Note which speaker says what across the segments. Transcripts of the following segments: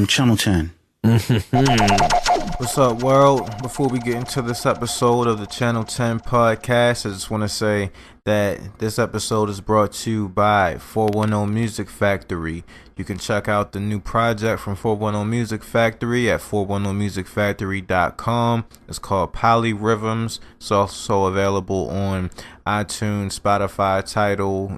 Speaker 1: from Channel 10.
Speaker 2: What's up, world? Before we get into this episode of the Channel 10 podcast, I just want to say that this episode is brought to you by 410 Music Factory. You can check out the new project from 410 Music Factory at 410musicfactory.com. It's called Polirivvemz. It's also available on iTunes, Spotify, Tidal,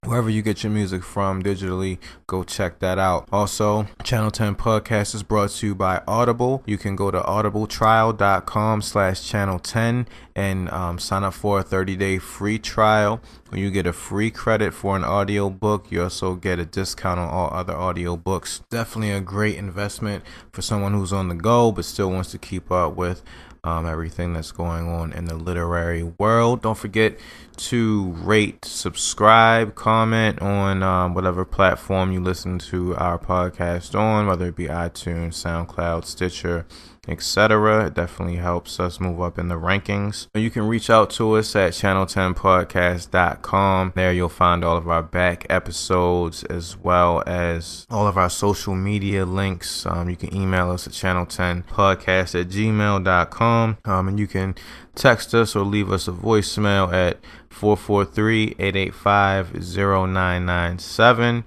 Speaker 2: wherever you get your music from digitally. Go check that out. Also, Channel 10 podcast is brought to you by Audible. You can go to audibletrial.com/channel10 and sign up for a 30-day free trial. When you get a free credit for an audio book, you also get a discount on all other audio books. Definitely a great investment for someone who's on the go but still wants to keep up with everything that's going on in the literary world. Don't forget to rate, subscribe, comment on whatever platform you listen to our podcast on, whether it be iTunes, SoundCloud, Stitcher, etc. It definitely helps us move up in the rankings. You can reach out to us at channel10podcast.com. There you'll find all of our back episodes as well as all of our social media links. You can email us at channel10podcast@gmail.com. And you can text us or leave us a voicemail at 443-885-0997.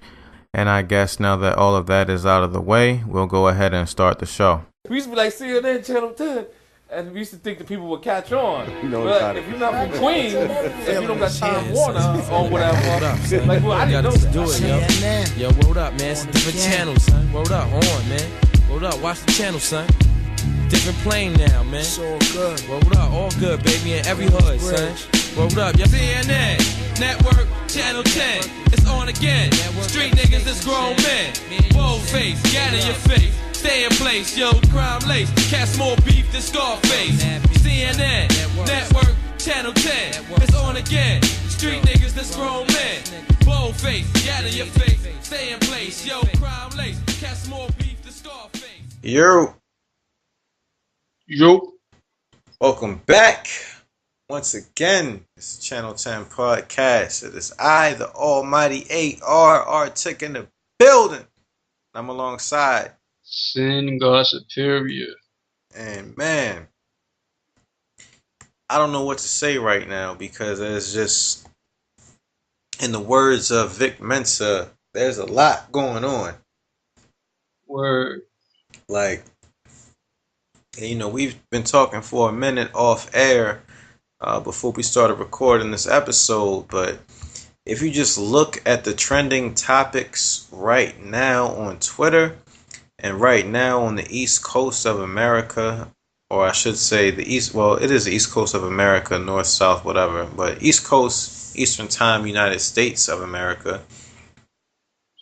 Speaker 2: And I guess now that all of that is out of the way, we'll go ahead and start the show.
Speaker 3: We used to be like CNN, Channel 10, and we used to think that people would catch on. But if you're not from Queens, if you don't got Time Warner or whatever, like, well, I didn't know that.
Speaker 4: Do it, yo, word up, man. It's a different channel, son. Word up, on, man. Word up, watch the channel, son. Different plane now, man.
Speaker 5: It's all good.
Speaker 4: Word up, all good, baby, in every hood, son. Word up, yo.
Speaker 6: CNN, Network, Channel 10, it's on again. Street niggas, it's grown men. Bold face, gat in your face. Stay in place, yo, crime lace. Cast more beef than Scarface. CNN, Network, Channel 10, it's on again. Street niggas, this grown men. Bold face, gat in your face. Stay in place, yo, crime lace. Cast more beef than Scarface.
Speaker 2: Yo. Welcome back. Once again, it's the Channel 10 podcast. It is I, the almighty AR, Tick in the building. I'm alongside
Speaker 5: Sin God Superior.
Speaker 2: And man, I don't know what to say right now because there's just, in the words of Vic Mensa, there's a lot going on.
Speaker 5: Word.
Speaker 2: Like, we've been talking for a minute off air before we started recording this episode, but if you just look at the trending topics right now on Twitter, and right now on the East Coast of America, or I should say it is the East Coast of America, North, South, whatever, but East Coast, Eastern Time, United States of America,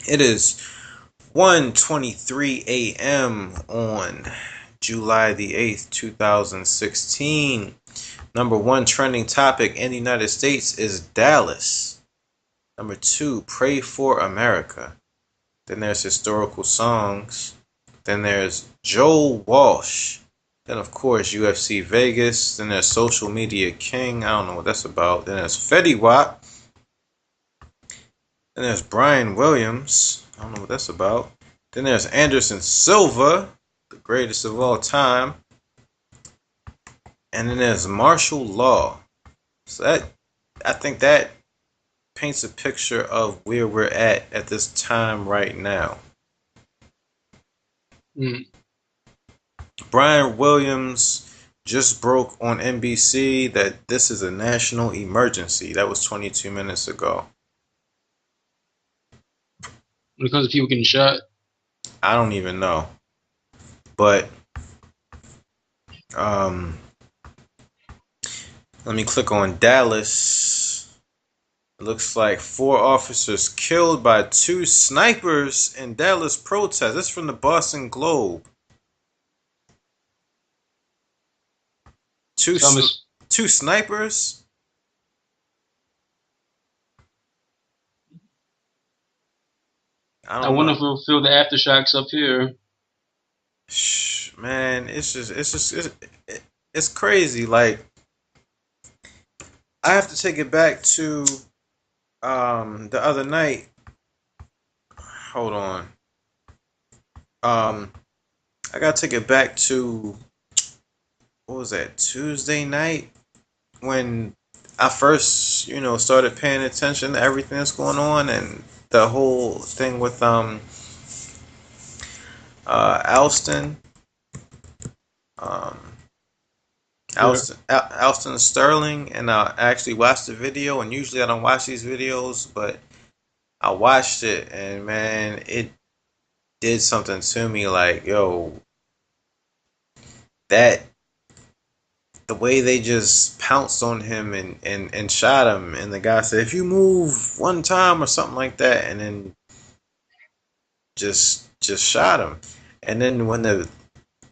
Speaker 2: it is 1:23 a.m. on July the 8th, 2016. Number one trending topic in the United States is Dallas. Number two, Pray for America. Then there's historical songs. Then there's Joel Walsh. Then, of course, UFC Vegas. Then there's Social Media King. I don't know what that's about. Then there's Fetty Wap. Then there's Brian Williams. I don't know what that's about. Then there's Anderson Silva, the greatest of all time. And then there's martial law. So I think that paints a picture of where we're at this time right now. Brian Williams just broke on NBC that this is a national emergency. That was 22 minutes ago.
Speaker 5: When it comes to people getting shot,
Speaker 2: I don't even know. But let me click on Dallas. It looks like 4 officers killed by 2 snipers in Dallas protest. This is from the Boston Globe. Two snipers?
Speaker 5: I wonder if we'll feel the aftershocks up here.
Speaker 2: Man, it's crazy. Like, I have to take it back to the other night. Hold on. I gotta take it back to, what was that, Tuesday night, when I first, started paying attention to everything that's going on, and the whole thing with Alston, um Alston Sterling, and I actually watched the video. And usually I don't watch these videos, but I watched it, and man, it did something to me. Like, yo, that the way they just pounced on him and shot him, and the guy said, if you move one time or something like that, and then just shot him. And then when the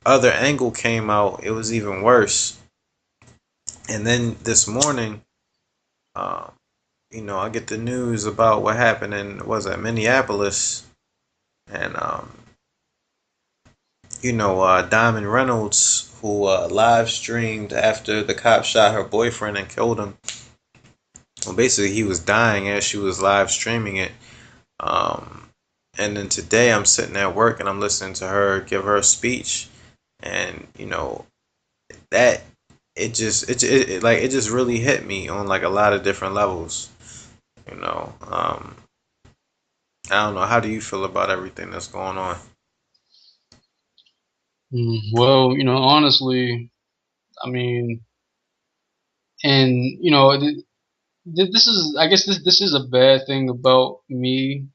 Speaker 2: other angle came out, it was even worse. And then this morning, I get the news about what happened in, was it Minneapolis, and Diamond Reynolds, who live streamed after the cop shot her boyfriend and killed him. Well, basically, he was dying as she was live streaming it. And then today, I'm sitting at work and I'm listening to her give her speech, and that it just really hit me on like a lot of different levels. I don't know. How do you feel about everything that's going on?
Speaker 5: Well, honestly, I mean, and this is, I guess this is a bad thing about me,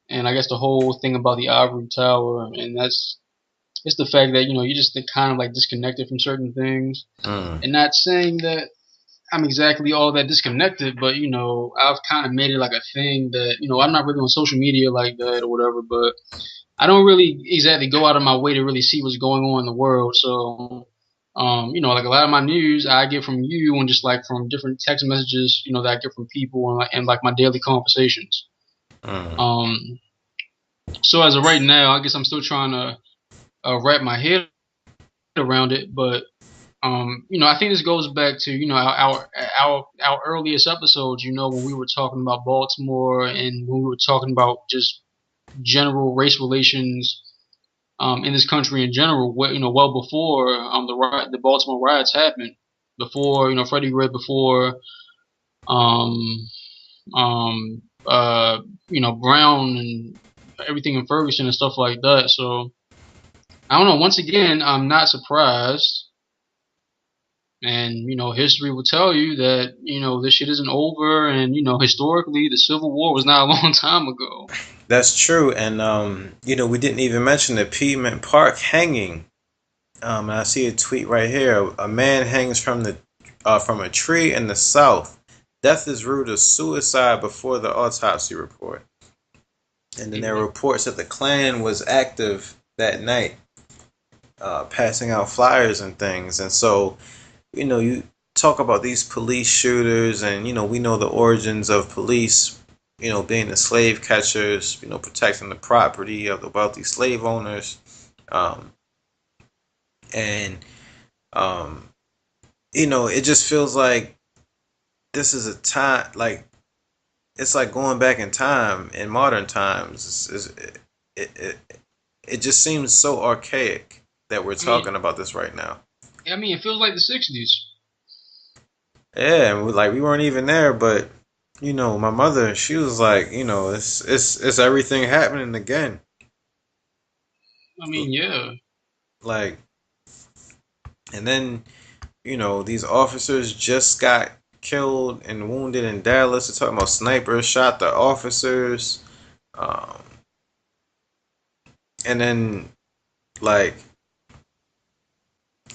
Speaker 5: and I guess the whole thing about the ivory tower, and it's the fact that you just kind of like disconnected from certain things, and not saying that I'm exactly all that disconnected, but I've kind of made it like a thing that I'm not really on social media like that or whatever, but I don't really exactly go out of my way to really see what's going on in the world. So, like a lot of my news I get from you, and just like from different text messages, that I get from people, and like my daily conversations. So as of right now, I guess I'm still trying to wrap my head around it, but I think this goes back to our earliest episodes. When we were talking about Baltimore, and when we were talking about just general race relations in this country in general. Well before the Baltimore riots happened, before Freddie Gray, before um, Brown and everything in Ferguson and stuff like that. So I don't know. Once again, I'm not surprised. And history will tell you that this shit isn't over, and historically the Civil War was not a long time ago.
Speaker 2: That's true, and we didn't even mention the Piedmont Park hanging. And I see a tweet right here: a man hangs from a tree in the South. Death is ruled as suicide before the autopsy report. And then there are reports that the Klan was active that night, passing out flyers and things. And so, you talk about these police shooters, and we know the origins of police, being the slave catchers, protecting the property of the wealthy slave owners, it just feels like this is a time, like it's like going back in time in modern times. It just seems so archaic that we're talking about this right now.
Speaker 5: I mean, it feels like the 60s.
Speaker 2: Yeah, and we weren't even there, but my mother, she was like, it's everything happening again.
Speaker 5: I mean, yeah.
Speaker 2: Like, and then, these officers just got killed and wounded in Dallas. They're talking about snipers shot the officers. And then, like,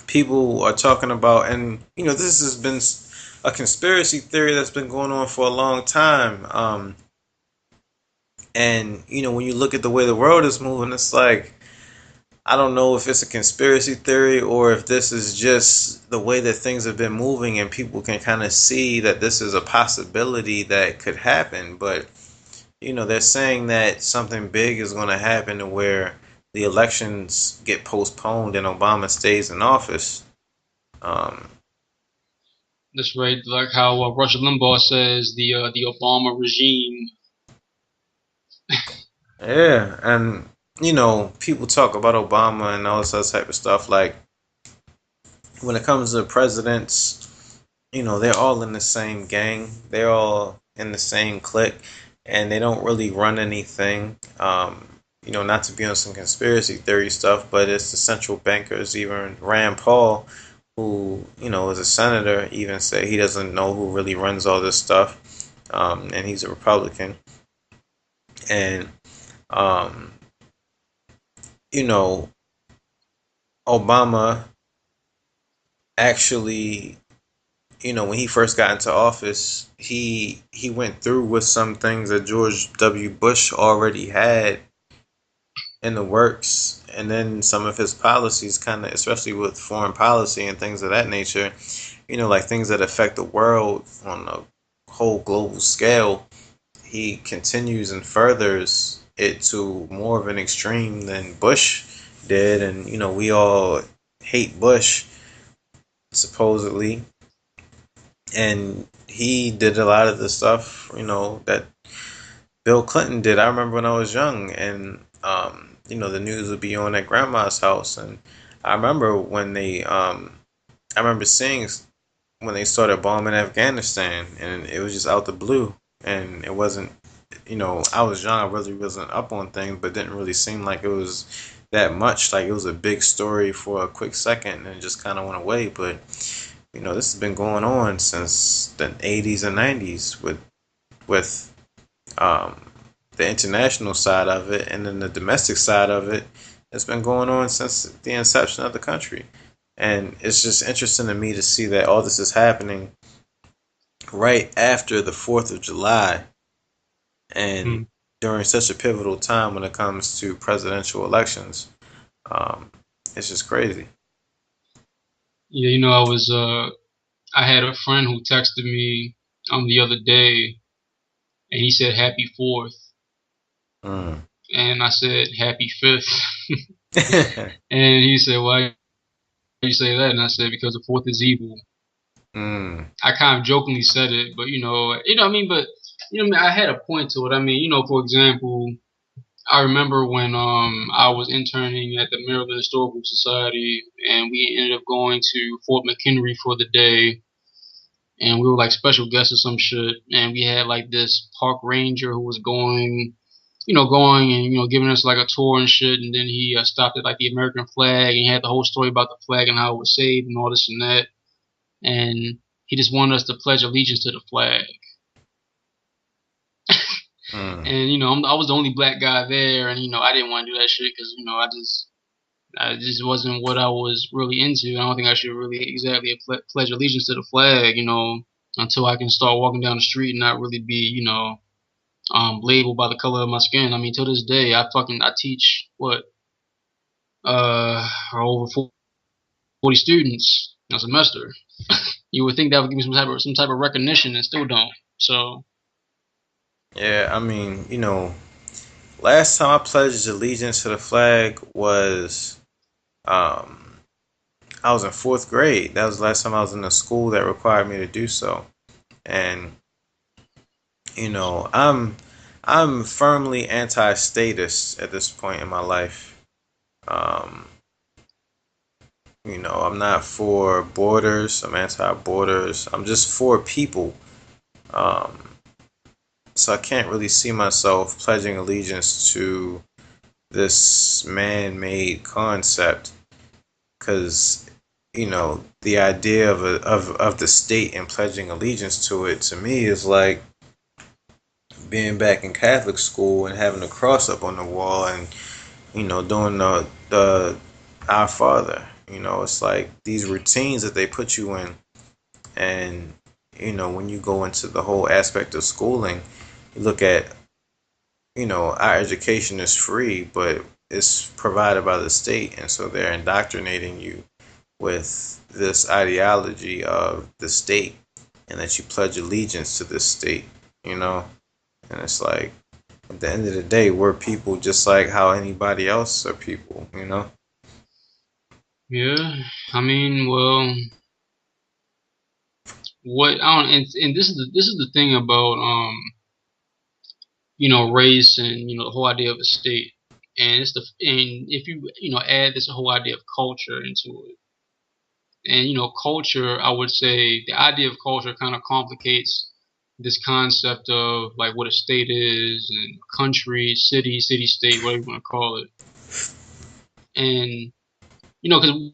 Speaker 2: people are talking about, and, this has been a conspiracy theory that's been going on for a long time. And, when you look at the way the world is moving, it's like, I don't know if it's a conspiracy theory or if this is just the way that things have been moving, and people can kind of see that this is a possibility that could happen. But, they're saying that something big is going to happen to where the elections get postponed and Obama stays in office.
Speaker 5: That's right. Like how Rush Limbaugh says, the Obama regime.
Speaker 2: Yeah, and people talk about Obama and all this other type of stuff. Like when it comes to presidents, they're all in the same gang. They're all in the same clique, and they don't really run anything. Not to be on some conspiracy theory stuff, but it's the central bankers. Even Rand Paul, who is a senator, even say he doesn't know who really runs all this stuff, and he's a Republican. And um, you know, Obama actually, when he first got into office, he went through with some things that George W. Bush already had in the works, and then some of his policies, kind of, especially with foreign policy and things of that nature, like things that affect the world on a whole global scale, he continues and furthers it to more of an extreme than Bush did, and we all hate Bush supposedly, and he did a lot of the stuff that Bill Clinton did. I remember when I was young, and the news would be on at grandma's house, and I remember I remember seeing when they started bombing Afghanistan, and it was just out the blue, and it wasn't, I was young, I really wasn't up on things, but it didn't really seem like it was that much. Like it was a big story for a quick second, and it just kind of went away. But this has been going on since the 80s and 90s with the international side of it, and then the domestic side of it. It's been going on since the inception of the country. And it's just interesting to me to see that all this is happening right after the 4th of July and during such a pivotal time when it comes to presidential elections. It's just crazy.
Speaker 5: Yeah, I had a friend who texted me the other day, and he said Happy 4th. And I said Happy 5th. And he said, why do you say that? And I said, because the 4th is evil. I kind of jokingly said it, but I had a point to it. I mean, for example, I remember when I was interning at the Maryland Historical Society, and we ended up going to Fort McHenry for the day, and we were like special guests or some shit, and we had like this park ranger who was going and giving us like a tour and shit, and then he stopped at like the American flag, and he had the whole story about the flag and how it was saved and all this and that, and he just wanted us to pledge allegiance to the flag. And I was the only black guy there, and I didn't want to do that shit because I just wasn't what I was really into. I don't think I should really exactly pledge allegiance to the flag, until I can start walking down the street and not really be, labeled by the color of my skin. I mean, to this day, I teach over 40 students a semester. You would think that would give me some type of recognition, and still don't. So.
Speaker 2: Yeah, I mean, last time I pledged allegiance to the flag was, I was in 4th grade. That was the last time I was in a school that required me to do so. And, I'm firmly anti-statist at this point in my life. I'm not for borders. I'm anti-borders. I'm just for people. So I can't really see myself pledging allegiance to this man-made concept, because the idea of the state and pledging allegiance to it, to me, is like being back in Catholic school and having a cross up on the wall and doing the Our Father. It's like these routines that they put you in, and when you go into the whole aspect of schooling, you look at our education is free, but it's provided by the state, and so they're indoctrinating you with this ideology of the state, and that you pledge allegiance to this state, and it's like, at the end of the day, we're people just like how anybody else are people,
Speaker 5: Yeah, I mean, well, what I don't, and this is the thing about race and the whole idea of a state. and if you add this whole idea of culture into it, and culture, I would say the idea of culture kind of complicates this concept of like what a state is and country, city, city-state, whatever you want to call it. And because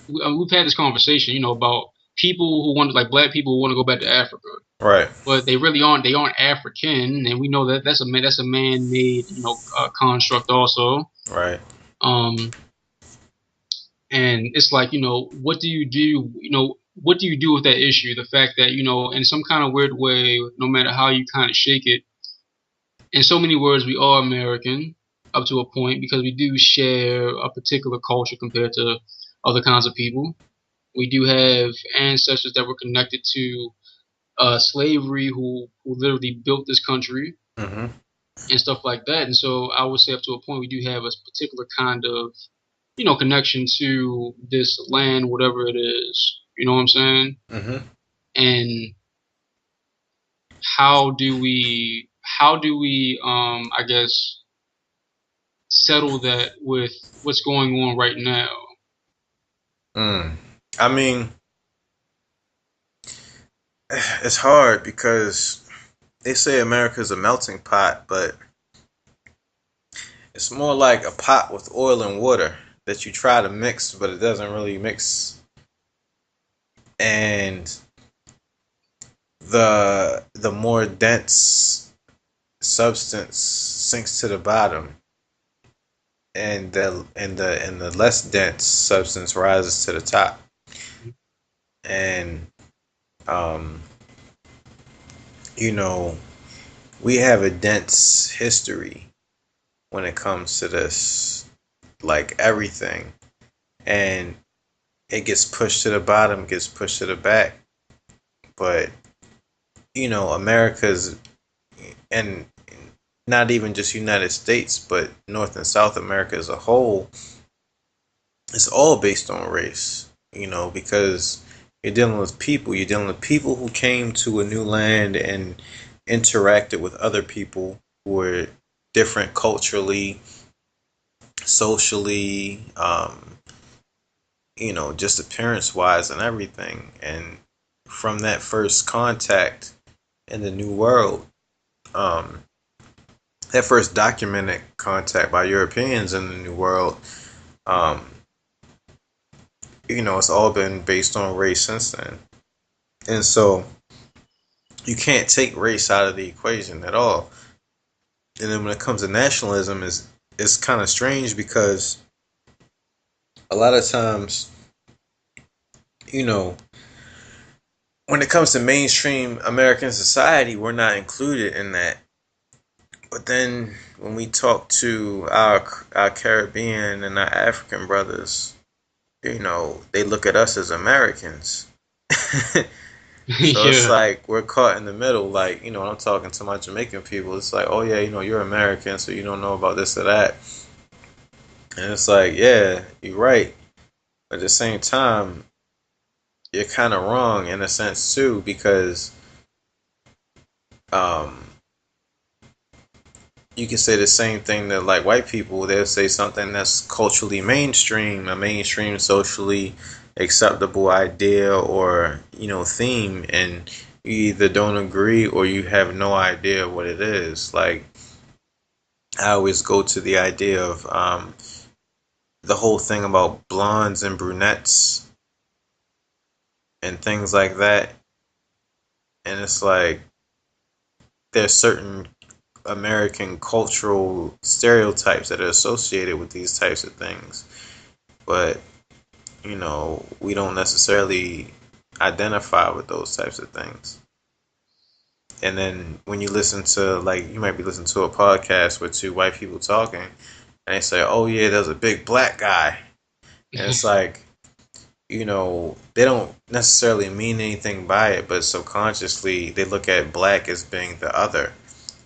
Speaker 5: we've had this conversation, about people who want, like black people who want to go back to Africa,
Speaker 2: right?
Speaker 5: But they really aren't. They aren't African, and we know that that's a man-made, construct also,
Speaker 2: right?
Speaker 5: And it's like, what do you do? What do you do with that issue? The fact that in some kind of weird way, no matter how you kind of shake it, in so many words, we are American up to a point because we do share a particular culture compared to other kinds of people. We do have ancestors that were connected to slavery who literally built this country
Speaker 2: mm-hmm.
Speaker 5: and stuff like that. And so I would say up to a point we do have a particular kind of, connection to this land, whatever it is. You know what I'm saying?
Speaker 2: Mm-hmm.
Speaker 5: And how do we, I guess, settle that with what's going on right now?
Speaker 2: I mean, it's hard because they say America's a melting pot, but it's more like a pot with oil and water that you try to mix, but it doesn't really mix. And the more dense substance sinks to the bottom, and the less dense substance rises to the top. And we have a dense history when it comes to this, like everything, and it gets pushed to the bottom, gets pushed to the back. But America's, and not even just United States, but North and South America as a whole, it's all based on race, because you're dealing with people who came to a new land and interacted with other people who were different culturally, socially, just appearance wise and everything. And from that first contact in the New World, that first documented contact by Europeans in the New World, it's all been based on race since then. And so you can't take race out of the equation at all. And then when it comes to nationalism, it's kind of strange because a lot of times, when it comes to mainstream American society, we're not included in that. But then when we talk to our Caribbean and our African brothers, they look at us as Americans. So it's like we're caught in the middle. Like, when I'm talking to my Jamaican people, it's like, oh yeah, you're American, so you don't know about this or that. And it's like, yeah, you're right. But at the same time, you're kind of wrong in a sense too, because you can say the same thing that, like, white people, they'll say something that's culturally mainstream, a mainstream socially acceptable idea or theme, and you either don't agree or you have no idea what it is. Like, I always go to the idea of the whole thing about blondes and brunettes and things like that, and it's like there's certain American cultural stereotypes that are associated with these types of things, but we don't necessarily identify with those types of things. And then when you listen to, like, you might be listening to a podcast with two white people talking, and they say, oh yeah, there's a big black guy, and it's like, they don't necessarily mean anything by it, but subconsciously they look at black as being the other.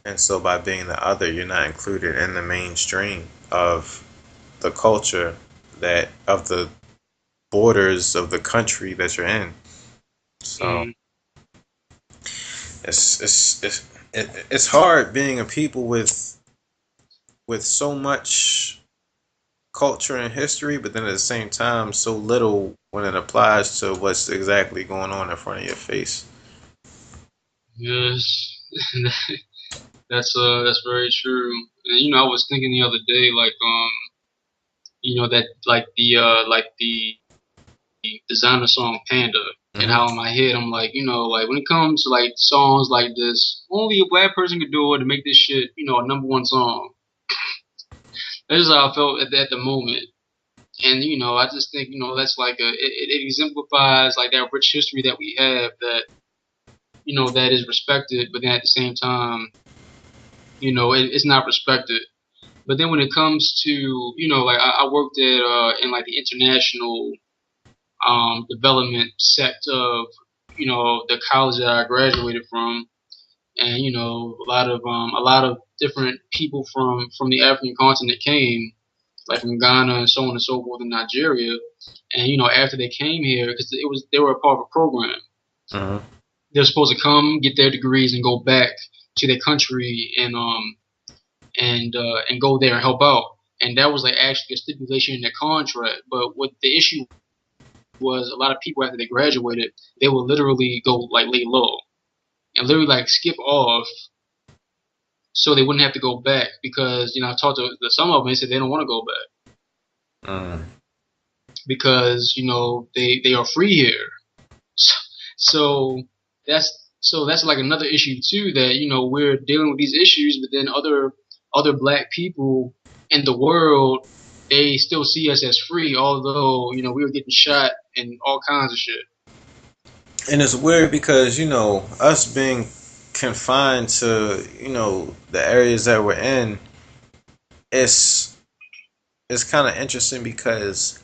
Speaker 2: And so by being the other, you're not included in the mainstream of the culture, that of the borders of the country that you're in. So it's hard being a people with with so much culture and history, but then at the same time, so little when it applies to what's exactly going on in front of your face.
Speaker 5: Yes, that's very true. And I was thinking the other day, that like the designer song Panda, and how in my head I'm like, like when it comes to like songs like this, only a black person could do it to make this shit, a #1 song. That is how I felt at the moment. And I just think that's like it exemplifies like that rich history that we have, that that is respected, but then at the same time, it's not respected. But then when it comes to like I worked at in like the international development sect of the college that I graduated from, and a lot of different people from the African continent came, like from Ghana and so on and so forth, in Nigeria. And after they came here, because they were a part of a program, they're supposed to come, get their degrees, and go back to their country and go there and help out. And that was like actually a stipulation in their contract. But what the issue was, a lot of people after they graduated, they would literally go like lay low and literally like skip off, so they wouldn't have to go back, because I talked to some of them. They said they don't want to go back because they are free here. So that's like another issue too, that we're dealing with these issues, but then other black people in the world, they still see us as free, although we were getting shot and all kinds of shit.
Speaker 2: And it's weird because us being confined to the areas that we're in, it's kind of interesting because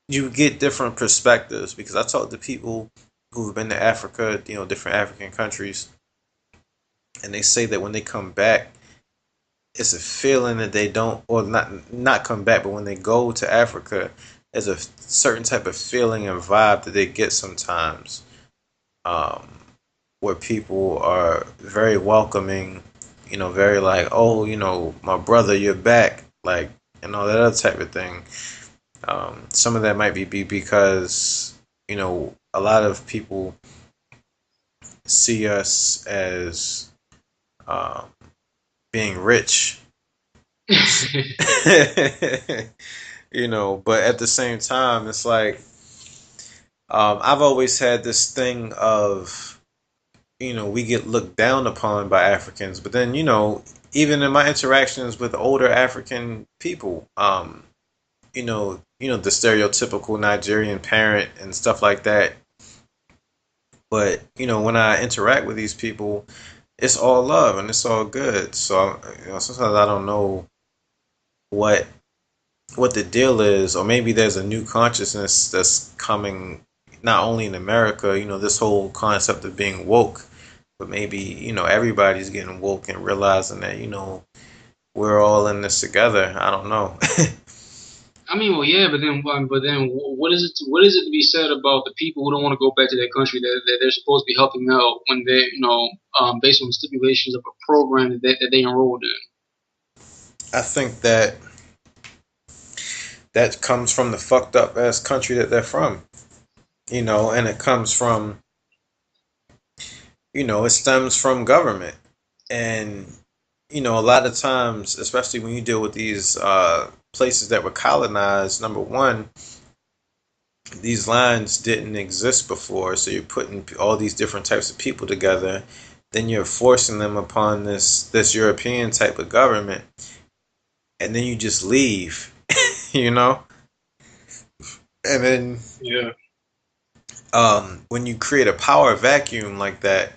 Speaker 2: you get different perspectives. Because I talk to people who've been to Africa, different African countries, and they say that when they come back, it's a feeling that they don't, or not come back, but when they go to Africa, there's a certain type of feeling and vibe that they get sometimes, where people are very welcoming, very like, oh, my brother, you're back, like, and all that other type of thing. Some of that might be because, a lot of people see us as being rich, but at the same time, it's like, I've always had this thing of, we get looked down upon by Africans, but then, even in my interactions with older African people, the stereotypical Nigerian parent and stuff like that. But, when I interact with these people, it's all love and it's all good. So, sometimes I don't know what the deal is, or maybe there's a new consciousness that's coming, not only in America, this whole concept of being woke, but maybe, everybody's getting woke and realizing that, we're all in this together. I don't know.
Speaker 5: I mean, well, yeah, but then what is it to be said about the people who don't want to go back to their country, that they're supposed to be helping out when they, based on the stipulations of a program that they enrolled in?
Speaker 2: I think that comes from the fucked up ass country that they're from, and it comes from, it stems from government. And, a lot of times, especially when you deal with these places that were colonized, number one, these lines didn't exist before, so you're putting all these different types of people together, then you're forcing them upon this European type of government, and then you just leave, and then when you create a power vacuum like that,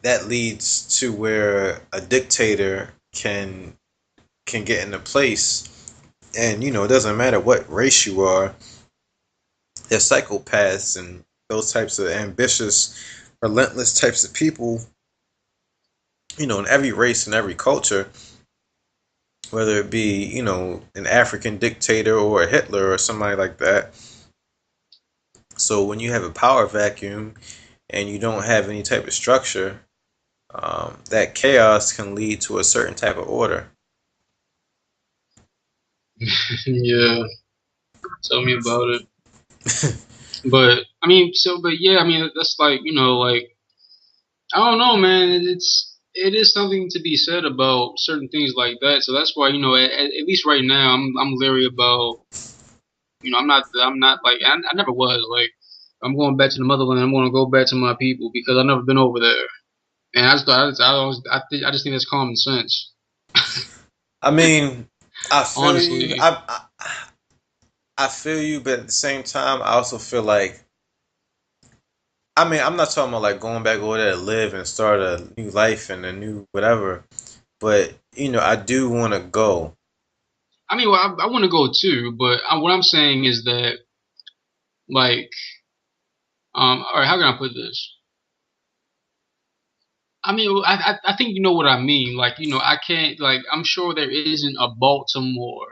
Speaker 2: that leads to where a dictator can get into place. And, it doesn't matter what race you are. They're psychopaths and those types of ambitious, relentless types of people, in every race and every culture, whether it be, an African dictator or a Hitler or somebody like that. So when you have a power vacuum and you don't have any type of structure, that chaos can lead to a certain type of order.
Speaker 5: Yeah, tell me about it. But I mean, but yeah, I mean, that's like, like, I don't know, man. It is something to be said about certain things like that. So that's why, at least right now, I'm leery about. I'm not like I never was like. I'm going back to the motherland. I'm going to go back to my people because I've never been over there. And I just think that's common sense.
Speaker 2: I mean, I feel you.
Speaker 5: Honestly,
Speaker 2: I feel you, but at the same time, I also feel like, I mean, I'm not talking about like going back over there to live and start a new life and a new whatever, but I do want to go.
Speaker 5: I mean, well, I want to go too, but what I'm saying is that, like, all right, how can I put this? I mean, I think you know what I mean. Like, I can't, like, I'm sure there isn't a Baltimore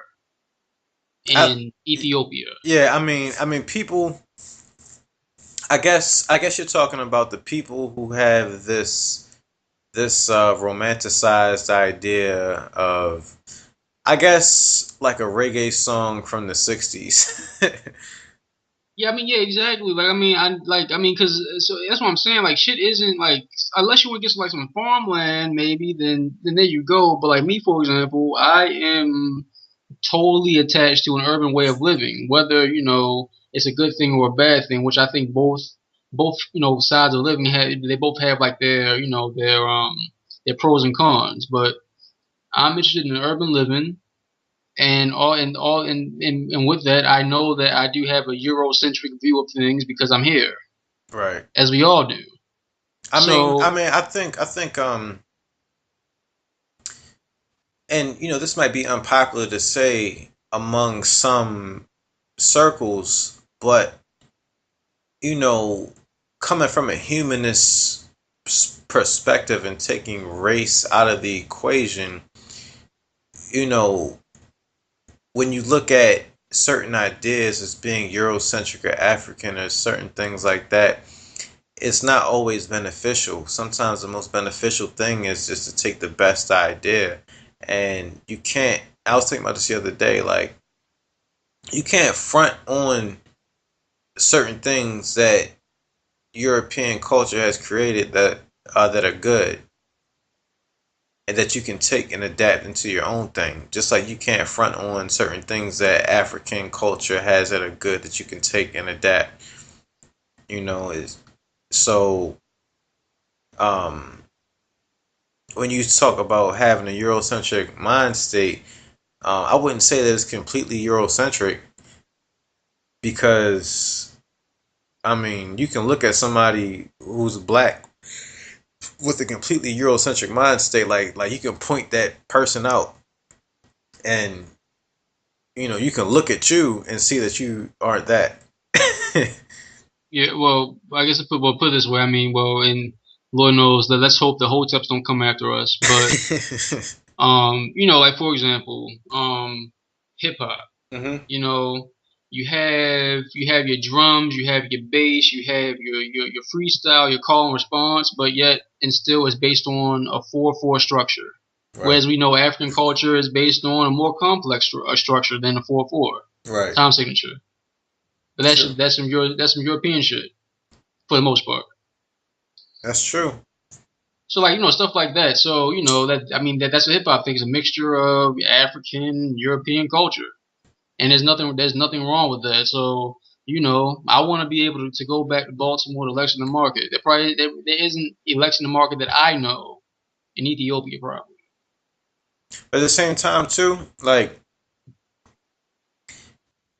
Speaker 2: I,
Speaker 5: in Ethiopia.
Speaker 2: yeah, I mean, people. I guess you're talking about the people who have this romanticized idea of, I guess, like a reggae song from the '60s.
Speaker 5: Yeah, I mean, yeah, exactly. Like, I mean, cause so that's what I'm saying. Like, shit isn't like unless you want to get like some farmland, maybe then there you go. But like me, for example, I am totally attached to an urban way of living, whether it's a good thing or a bad thing, which I think both sides of living they both have like their pros and cons. But I'm interested in urban living. And with that, I know that I do have a Eurocentric view of things because I'm here,
Speaker 2: Right.
Speaker 5: as we all do.
Speaker 2: I
Speaker 5: So
Speaker 2: mean, I think, and this might be unpopular to say among some circles, but you know, coming from a humanist perspective and taking race out of the equation, you know, when you look at certain ideas as being Eurocentric or African or certain things like that, it's not always beneficial. Sometimes the most beneficial thing is just to take the best idea. And you can't, I was thinking about this the other day, like, you can't front on certain things that European culture has created that are good and that you can take and adapt into your own thing. Just like you can't front on certain things that African culture has that are good that you can take and adapt. Is so when you talk about having a Eurocentric mind state, I wouldn't say that it's completely Eurocentric because I mean you can look at somebody who's black with a completely Eurocentric mind state, like you can point that person out, and you can look at you and see that you aren't that.
Speaker 5: yeah, well, I guess put it this way. I mean, well, and Lord knows that let's hope the hoteps don't come after us. But like for example, hip hop.
Speaker 2: Mm-hmm.
Speaker 5: You have your drums, you have your bass, you have your freestyle, your call and response, but yet and still is based on a 4/4 structure.
Speaker 2: Right.
Speaker 5: Whereas we know African culture is based on a more complex structure than a 4/4
Speaker 2: Right.
Speaker 5: time signature. But that's some European shit for the most part.
Speaker 2: That's true.
Speaker 5: So like stuff like that. So that I mean that's what hip hop thing is a mixture of African European culture. And there's nothing wrong with that. So, I want to be able to go back to Baltimore to election the market. There isn't election the market that I know in Ethiopia probably.
Speaker 2: But at the same time too, like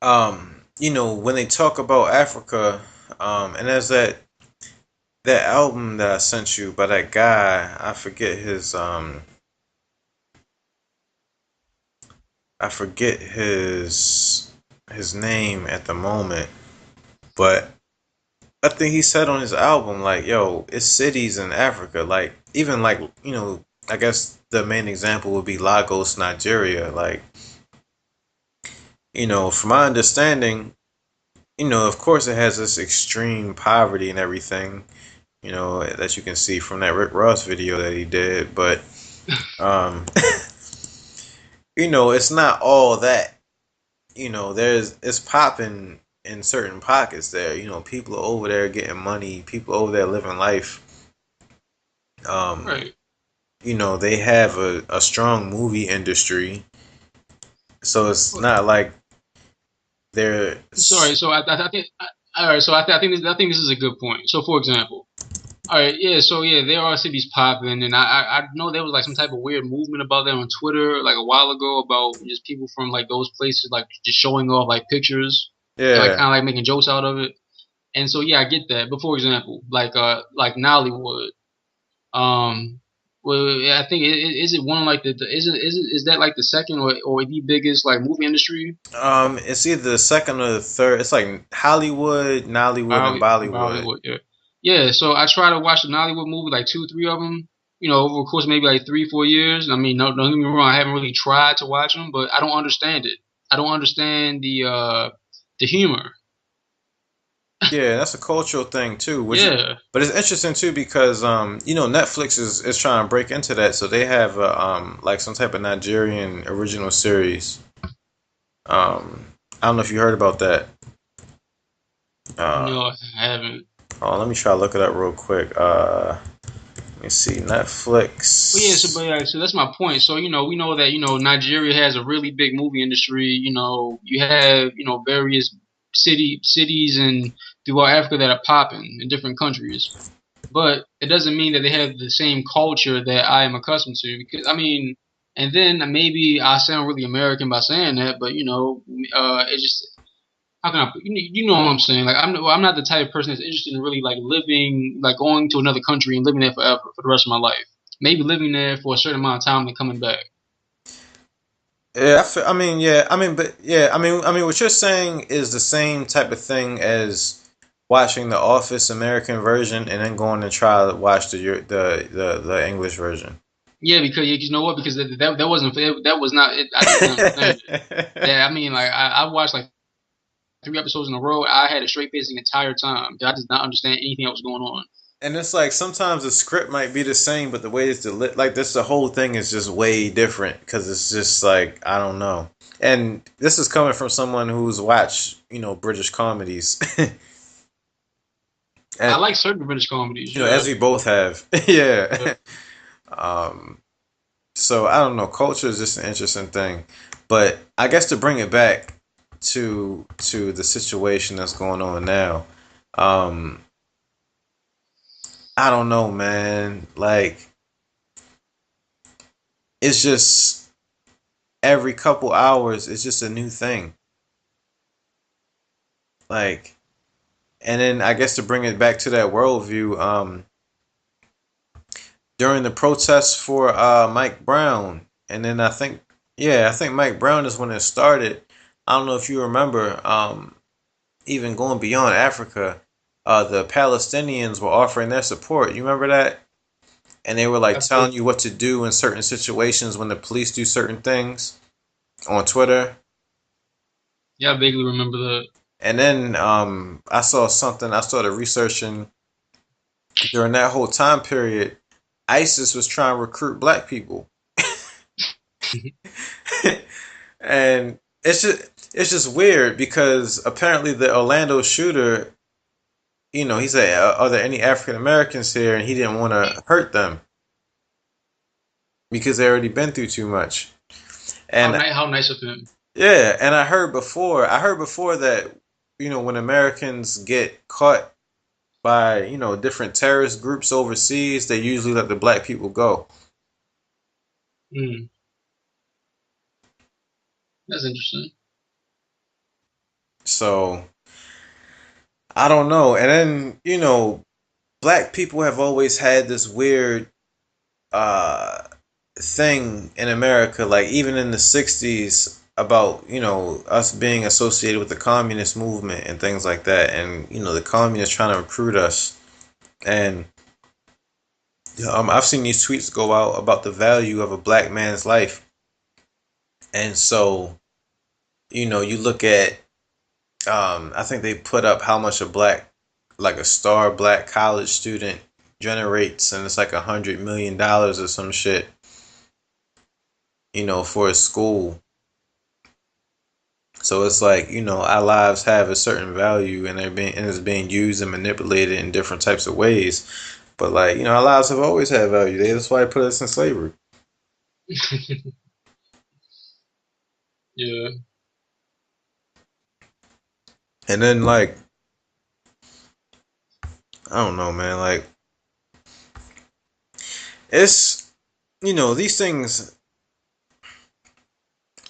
Speaker 2: when they talk about Africa, and there's that album that I sent you by that guy, I forget his name at the moment, but I think he said on his album, like, yo, it's cities in Africa, like, even like, I guess the main example would be Lagos, Nigeria. Like, from my understanding, of course it has this extreme poverty and everything, you know, that you can see from that Rick Ross video that he did. But, you know, it's not all that. You know, it's popping in certain pockets there. You know, people are over there getting money. People over there living life.
Speaker 5: Right.
Speaker 2: You know, they have a strong movie industry. So it's not like they're...
Speaker 5: Sorry, so I think... All right, so I think this is a good point. So, for example... All right, yeah, so yeah, there are cities popping, and I know there was like some type of weird movement about that on Twitter like a while ago about just people from like those places like just showing off like pictures, and, like kind of like making jokes out of it. And so yeah, I get that. But for example, like Nollywood, well, yeah, I think is it one of like is that like the second or the biggest like movie industry?
Speaker 2: It's either the second or the third. It's like Hollywood, Nollywood, and Bollywood.
Speaker 5: Yeah. Yeah, so I try to watch the Nollywood movie, like 2, 3 of them, you know, over the course of maybe like 3, 4 years. I mean, don't get me wrong, I haven't really tried to watch them, but I don't understand it. I don't understand the humor.
Speaker 2: Yeah, that's a cultural thing too.
Speaker 5: Yeah.
Speaker 2: But it's interesting too because you know, Netflix is trying to break into that, so they have like some type of Nigerian original series. I don't know if you heard about that.
Speaker 5: No, I haven't.
Speaker 2: Oh, let me try to look it up real quick. Let me see, Netflix.
Speaker 5: So that's my point. So, you know, we know that, you know, Nigeria has a really big movie industry. You know, you have, you know, various cities and throughout Africa that are popping in different countries. But it doesn't mean that they have the same culture that I am accustomed to. Because, I mean, and then maybe I sound really American by saying that, but, you know, it's just... How can I? You know what I'm saying? Like I'm not the type of person that's interested in really like living, like going to another country and living there forever for the rest of my life. Maybe living there for a certain amount of time and coming back.
Speaker 2: Yeah, I mean, what you're saying is the same type of thing as watching the Office American version and then going to try to watch the English version.
Speaker 5: Yeah, because you know what? Because that wasn't that was not it. I didn't understand it. Yeah, I mean, like I watched like 3 episodes in a row. I had a straight face the entire time. I did not understand anything that was going on.
Speaker 2: And it's like sometimes the script might be the same, but the way it's like this, the whole thing is just way different because it's just like I don't know. And this is coming from someone who's watched, you know, British comedies.
Speaker 5: I like certain British comedies,
Speaker 2: you know, as we both have. Yeah. So I don't know. Culture is just an interesting thing, but I guess to bring it back to the situation that's going on now, I don't know, man. Like, it's just every couple hours, it's just a new thing. Like, and then I guess to bring it back to that worldview, during the protests for Mike Brown, and then I think Mike Brown is when it started. I don't know if you remember, even going beyond Africa, the Palestinians were offering their support. You remember that? And they were like telling you what to do in certain situations when the police do certain things on Twitter.
Speaker 5: Yeah, I vaguely remember that.
Speaker 2: And then I saw something, I started researching during that whole time period, ISIS was trying to recruit black people. And it's just weird because apparently the Orlando shooter, you know, he said, are there any African Americans here? And he didn't want to hurt them because they already been through too much. And
Speaker 5: how nice of him.
Speaker 2: Yeah, and I heard before that, you know, when Americans get caught by, you know, different terrorist groups overseas, they usually let the black people go.
Speaker 5: That's interesting.
Speaker 2: So, I don't know. And then, you know, black people have always had this weird thing in America, like even in the 60s, about, you know, us being associated with the communist movement and things like that. And, you know, the communists trying to recruit us. And I've seen these tweets go out about the value of a black man's life. And so, you know, you look at, I think they put up how much a star black college student generates, and it's like $100 million or some shit, for a school. So it's like, our lives have a certain value, and it's being used and manipulated in different types of ways. But like, our lives have always had value. That's why they put us in slavery.
Speaker 5: Yeah.
Speaker 2: And then like, I don't know, man, like, it's, these things,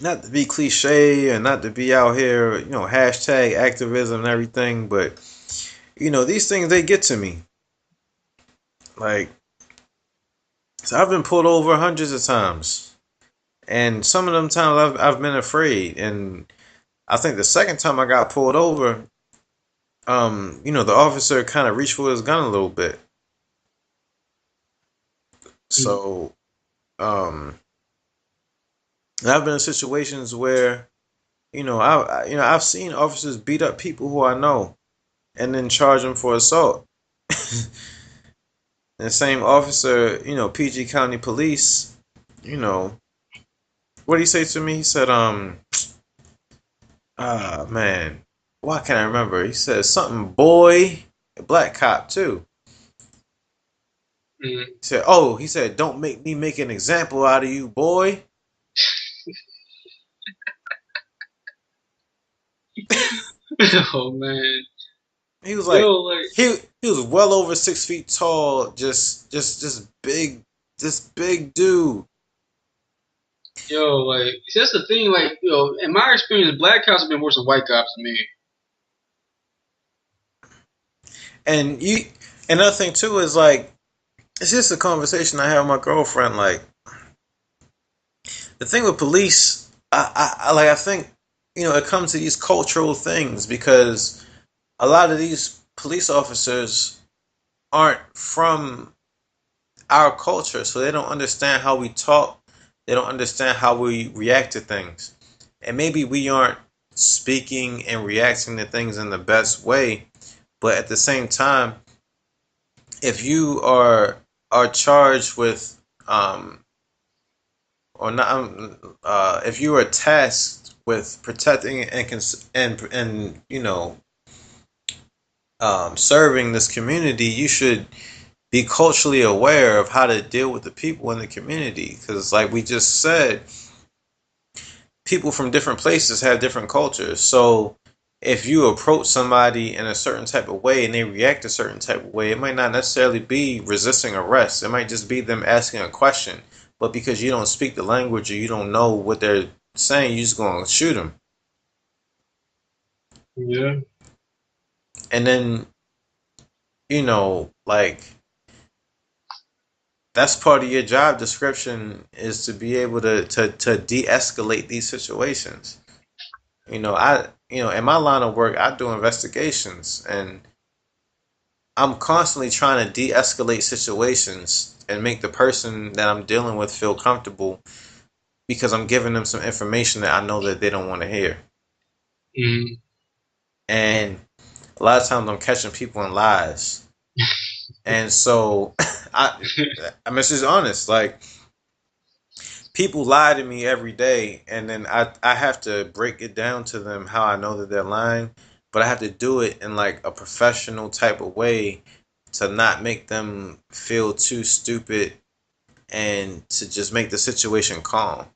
Speaker 2: not to be cliche and not to be out here, hashtag activism and everything, but, these things, they get to me. Like, so I've been pulled over hundreds of times. And some of them times I've been afraid. And I think the second time I got pulled over, the officer kind of reached for his gun a little bit. So, I've been in situations where, I've seen officers beat up people who I know, and then charge them for assault. The same officer, PG County Police, what did he say to me? He said, man, why can't I remember? He said something, boy, a black cop too. He said, don't make me make an example out of you, boy.
Speaker 5: Oh man.
Speaker 2: He was like, he was well over 6 feet tall, just big, dude.
Speaker 5: Yo, like, see, that's the thing, like, in my experience, black cops have been worse than white cops to me.
Speaker 2: And another thing too is like, it's just a conversation I have with my girlfriend. Like, the thing with police, I think, it comes to these cultural things, because a lot of these police officers aren't from our culture, so they don't understand how we talk. They don't understand how we react to things. And maybe we aren't speaking and reacting to things in the best way, but at the same time, if you are charged with if you are tasked with protecting and serving this community, you should be culturally aware of how to deal with the people in the community. Because like we just said, people from different places have different cultures. So if you approach somebody in a certain type of way and they react a certain type of way, it might not necessarily be resisting arrest. It might just be them asking a question. But because you don't speak the language or you don't know what they're saying, you're just going to shoot them.
Speaker 5: Yeah.
Speaker 2: And then, like, that's part of your job description, is to be able to de-escalate these situations. In my line of work, I do investigations, and I'm constantly trying to de-escalate situations and make the person that I'm dealing with feel comfortable, because I'm giving them some information that I know that they don't want to hear.
Speaker 5: Mm-hmm.
Speaker 2: And a lot of times I'm catching people in lies. And so I'm just honest, like, people lie to me every day, and then I have to break it down to them how I know that they're lying, but I have to do it in like a professional type of way to not make them feel too stupid and to just make the situation calm.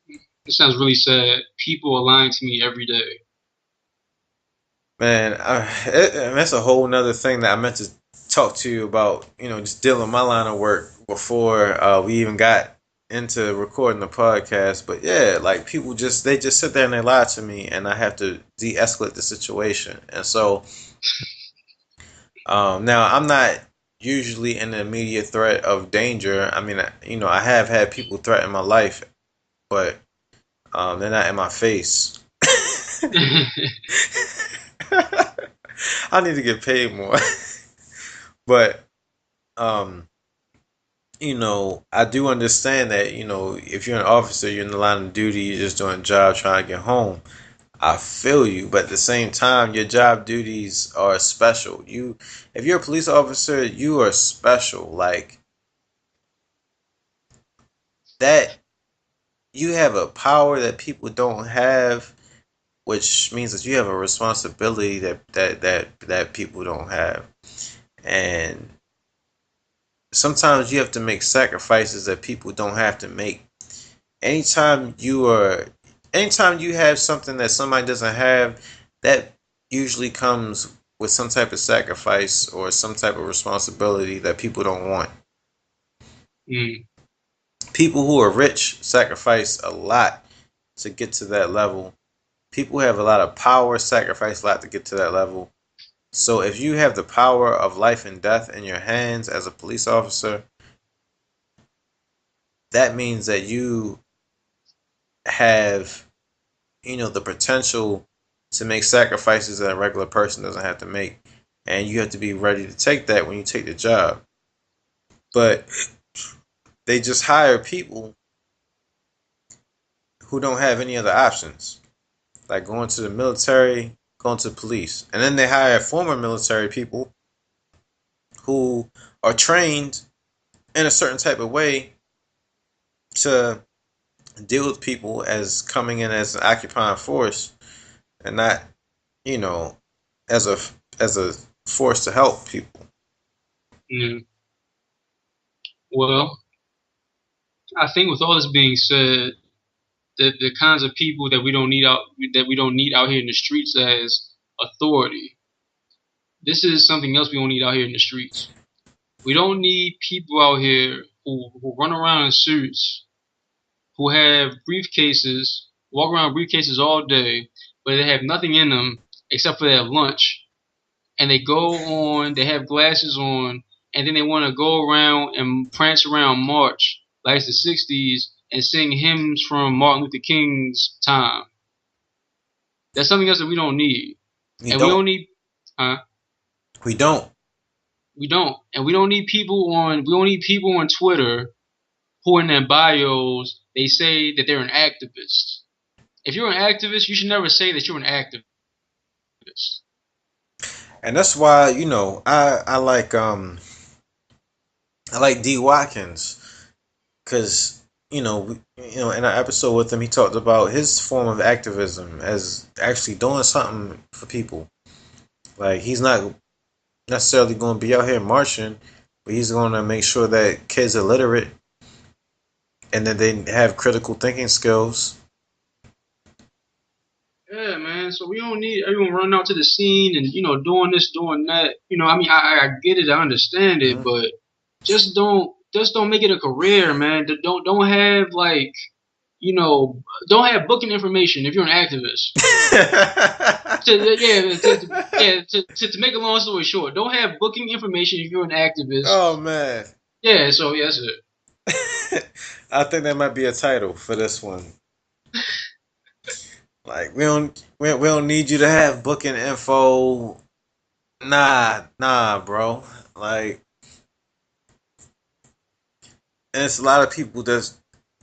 Speaker 5: It sounds really sad. People are lying to me every day.
Speaker 2: Man, that's a whole nother thing that I meant to talk to you about, just dealing with my line of work before we even got into recording the podcast. But yeah, like, people they just sit there and they lie to me, and I have to de-escalate the situation. And so now I'm not usually in the immediate threat of danger. I mean, I have had people threaten my life, but they're not in my face. I need to get paid more. But I do understand that, if you're an officer, you're in the line of duty, you're just doing a job, trying to get home. I feel you, but at the same time, your job duties are special. If you're a police officer, you are special. Like that, you have a power that people don't have, which means that you have a responsibility that people don't have, and sometimes you have to make sacrifices that people don't have to make. Anytime anytime you have something that somebody doesn't have, that usually comes with some type of sacrifice or some type of responsibility that people don't want.
Speaker 5: Mm.
Speaker 2: People who are rich sacrifice a lot to get to that level. People who have a lot of power sacrifice a lot to get to that level. So if you have the power of life and death in your hands as a police officer, that means that you have, the potential to make sacrifices that a regular person doesn't have to make. And you have to be ready to take that when you take the job. But they just hire people who don't have any other options, like going to the military, going to the police. And then they hire former military people who are trained in a certain type of way to deal with people as coming in as an occupying force and not, as a force to help people.
Speaker 5: Mm. Well, I think with all this being said, the kinds of people that we don't need out here in the streets as authority. This is something else we don't need out here in the streets. We don't need people out here who run around in suits, who have briefcases, walk around with briefcases all day, but they have nothing in them except for their lunch. And they have glasses on, and then they want to go around and prance around march like it's the 60s and sing hymns from Martin Luther King's time. That's something else that we don't need. We don't need, huh?
Speaker 2: We don't.
Speaker 5: And we don't need people on Twitter who in their bios, they say that they're an activist. If you're an activist, you should never say that you're an activist.
Speaker 2: And that's why, I like D. Watkins, because in our episode with him, he talked about his form of activism as actually doing something for people. Like, he's not necessarily going to be out here marching, but he's going to make sure that kids are literate and that they have critical thinking skills.
Speaker 5: Yeah, man. So we don't need everyone running out to the scene and doing this, doing that. I get it, I understand it, but just don't make it a career, man. Don't have don't have booking information if you're an activist. To make a long story short, don't have booking information if you're an activist.
Speaker 2: Oh man.
Speaker 5: Yeah, so that's it.
Speaker 2: I think that might be a title for this one. Like, we don't need you to have booking info. Nah, bro. Like, and it's a lot of people that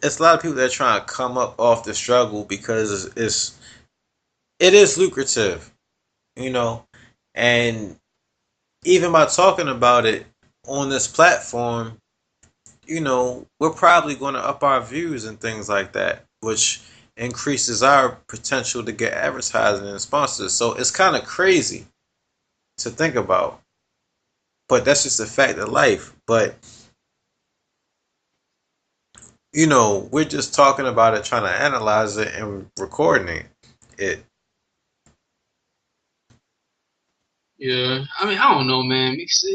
Speaker 2: are trying to come up off the struggle because it is lucrative, and even by talking about it on this platform, we're probably going to up our views and things like that, which increases our potential to get advertising and sponsors. So it's kind of crazy to think about, but that's just a fact of life. But we're just talking about it, trying to analyze it and recording it.
Speaker 5: Yeah, I don't know, man. Because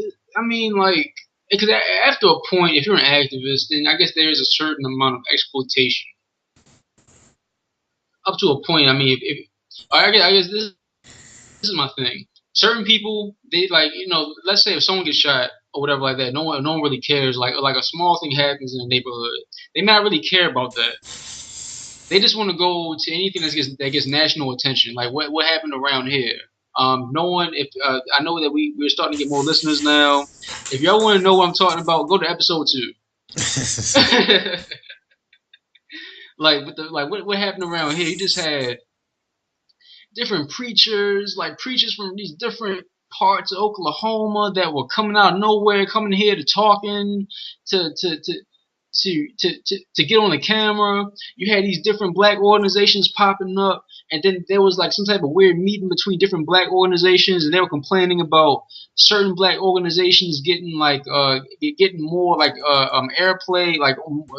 Speaker 5: after a point, if you're an activist, then I guess there is a certain amount of exploitation. Up to a point, I guess this is my thing. Certain people, they let's say if someone gets shot or whatever like that, no one really cares. Like a small thing happens in the neighborhood, they might not really care about that. They just want to go to anything that gets national attention. Like what happened around here. No one. If I know that we're starting to get more listeners now. If y'all want to know what I'm talking about, go to episode 2. What happened around here? You just had different preachers, like preachers from these different parts of Oklahoma that were coming out of nowhere, coming here to talking, to get on the camera. You had these different black organizations popping up, and then there was like some type of weird meeting between different black organizations, and they were complaining about certain black organizations getting like getting more like airplay, like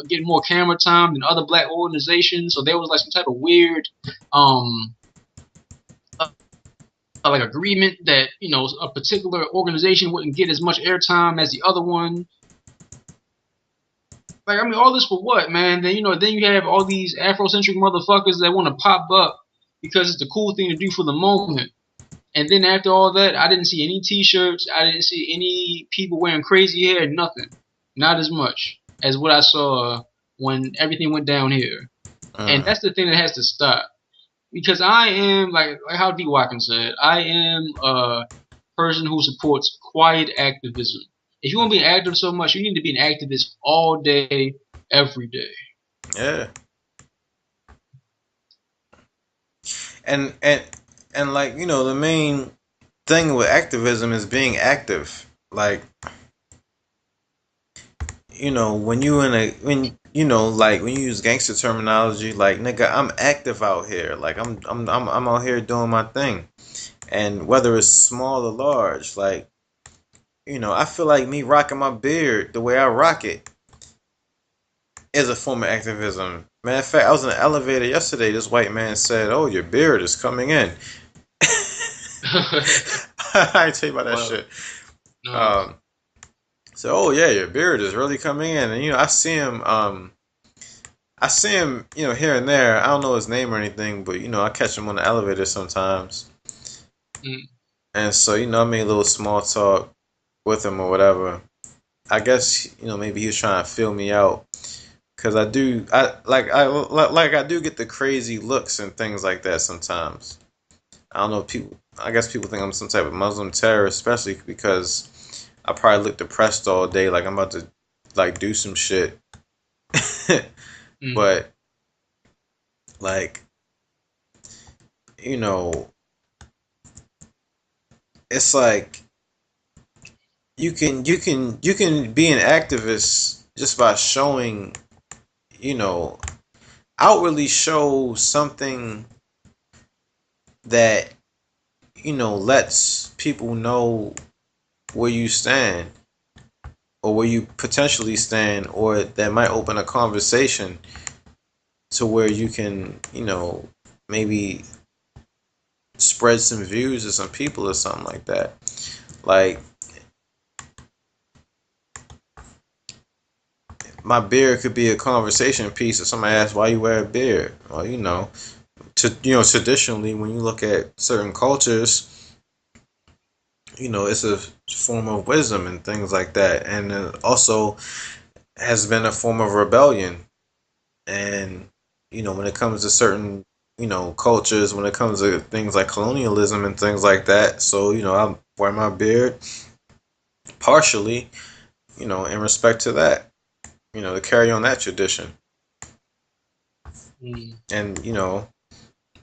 Speaker 5: getting more camera time than other black organizations. So there was like some type of weird like agreement that, you know, a particular organization wouldn't get as much airtime as the other one. Like, I mean, all this for what, man? Then, you know, then you have all these Afrocentric motherfuckers that want to pop up because it's the cool thing to do for the moment. And then after all that, I didn't see any T-shirts. I didn't see any people wearing crazy hair. Nothing. Not as much as what I saw when everything went down here. And that's the thing that has to stop. Because I am, like how D. Watkins said, I am a person who supports quiet activism. If you want to be active so much, you need to be an activist all day, every day.
Speaker 2: Yeah. And like, you know, the main thing with activism is being active. Like, you know, when you use gangster terminology, like, nigga, I'm active out here. Like, I'm out here doing my thing. And whether it's small or large, like, you know, I feel like me rocking my beard the way I rock it is a form of activism. Matter of fact, I was in the elevator yesterday. This white man said, "Oh, your beard is coming in." I tell you about that shit. No. So, oh yeah, your beard is really coming in, and you know, I see him, you know, here and there. I don't know his name or anything, but you know, I catch him on the elevator sometimes. And so, you know, I made a little small talk with him or whatever. I guess, you know, maybe he was trying to feel me out, cause I do get the crazy looks and things like that sometimes. I don't know, I guess people think I'm some type of Muslim terrorist, especially because I probably look depressed all day, like I'm about to like do some shit. But like, you know, it's like you can be an activist just by showing, you know, outwardly show something that, you know, lets people know where you stand or where you potentially stand, or that might open a conversation to where you can, you know, maybe spread some views to some people or something like that. Like, my beard could be a conversation piece if somebody asks why you wear a beard. Well, you know, traditionally when you look at certain cultures, you know, it's a form of wisdom and things like that, and it also has been a form of rebellion. And you know, when it comes to certain, you know, cultures, when it comes to things like colonialism and things like that, so you know, I wear my beard partially, you know, in respect to that, you know, to carry on that tradition. And you know,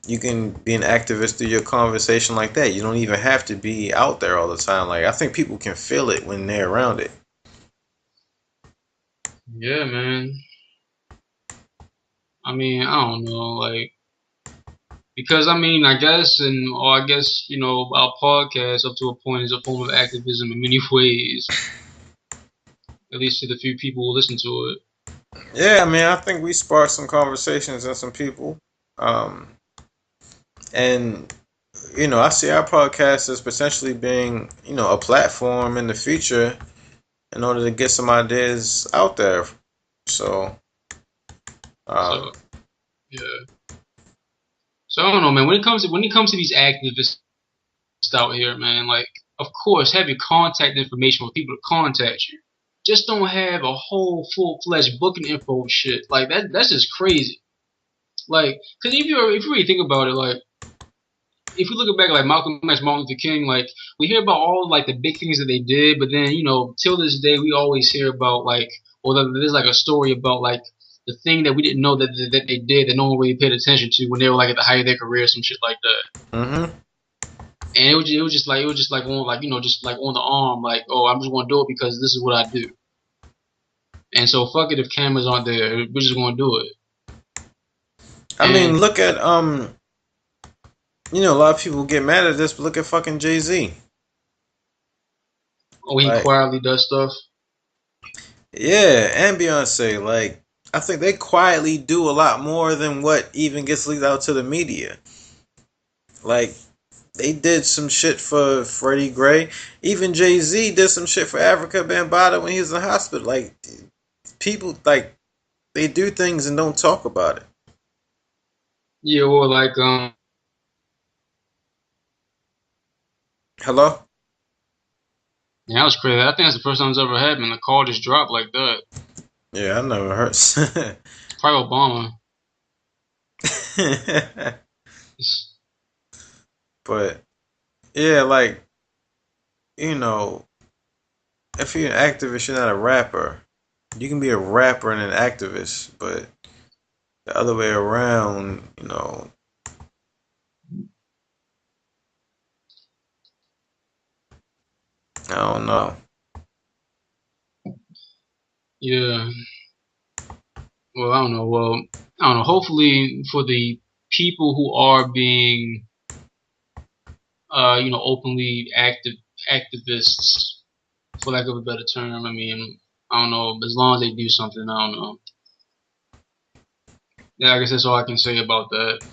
Speaker 2: you can be an activist through your conversation like that. You don't even have to be out there all the time. Like, I think people can feel it when they're around it.
Speaker 5: Yeah, man. I mean, I don't know, like, because I mean, I guess, you know, our podcast up to a point is a form of activism in many ways. At least to the few people who listen to it.
Speaker 2: Yeah, I mean, I think we sparked some conversations in some people. And, you know, I see our podcast as potentially being, you know, a platform in the future in order to get some ideas out there. So
Speaker 5: yeah. So I don't know, man. When it comes to these activists out here, man, like, of course, have your contact information for people to contact you. Just don't have a whole full-fledged booking info shit. Like, that's just crazy. Like, cause if you really think about it, like, if we look back at like Malcolm X, Martin Luther King, like, we hear about all like the big things that they did, but then, you know, till this day we always hear about like, or there's like a story about like the thing that we didn't know that they did that no one really paid attention to when they were like at the height of their career, some shit like that.
Speaker 2: Mm-hmm.
Speaker 5: And it was just like on like just like on the arm, like, oh, I'm just gonna do it because this is what I do. And so fuck it if cameras aren't there, we're just gonna do it.
Speaker 2: I mean, look at a lot of people get mad at this, but look at fucking Jay-Z.
Speaker 5: Oh, he quietly does stuff.
Speaker 2: Yeah, and Beyonce, like, I think they quietly do a lot more than what even gets leaked out to the media. Like, they did some shit for Freddie Gray. Even Jay-Z did some shit for Africa Bambaataa when he was in the hospital. Like, people, like, they do things and don't talk about it.
Speaker 5: Yeah, or like,
Speaker 2: Hello?
Speaker 5: Yeah, that was crazy. I think that's the first time it's ever happened. The call just dropped like that.
Speaker 2: Yeah, I never heard.
Speaker 5: Probably Obama.
Speaker 2: But, yeah, like, if you're an activist, you're not a rapper. You can be a rapper and an activist, but the other way around, I don't know.
Speaker 5: Yeah. Well, I don't know. Well, I don't know. Hopefully, for the people who are being, openly activists, for lack of a better term. I mean, I don't know. As long as they do something, I don't know. Yeah, I guess that's all I can say about that.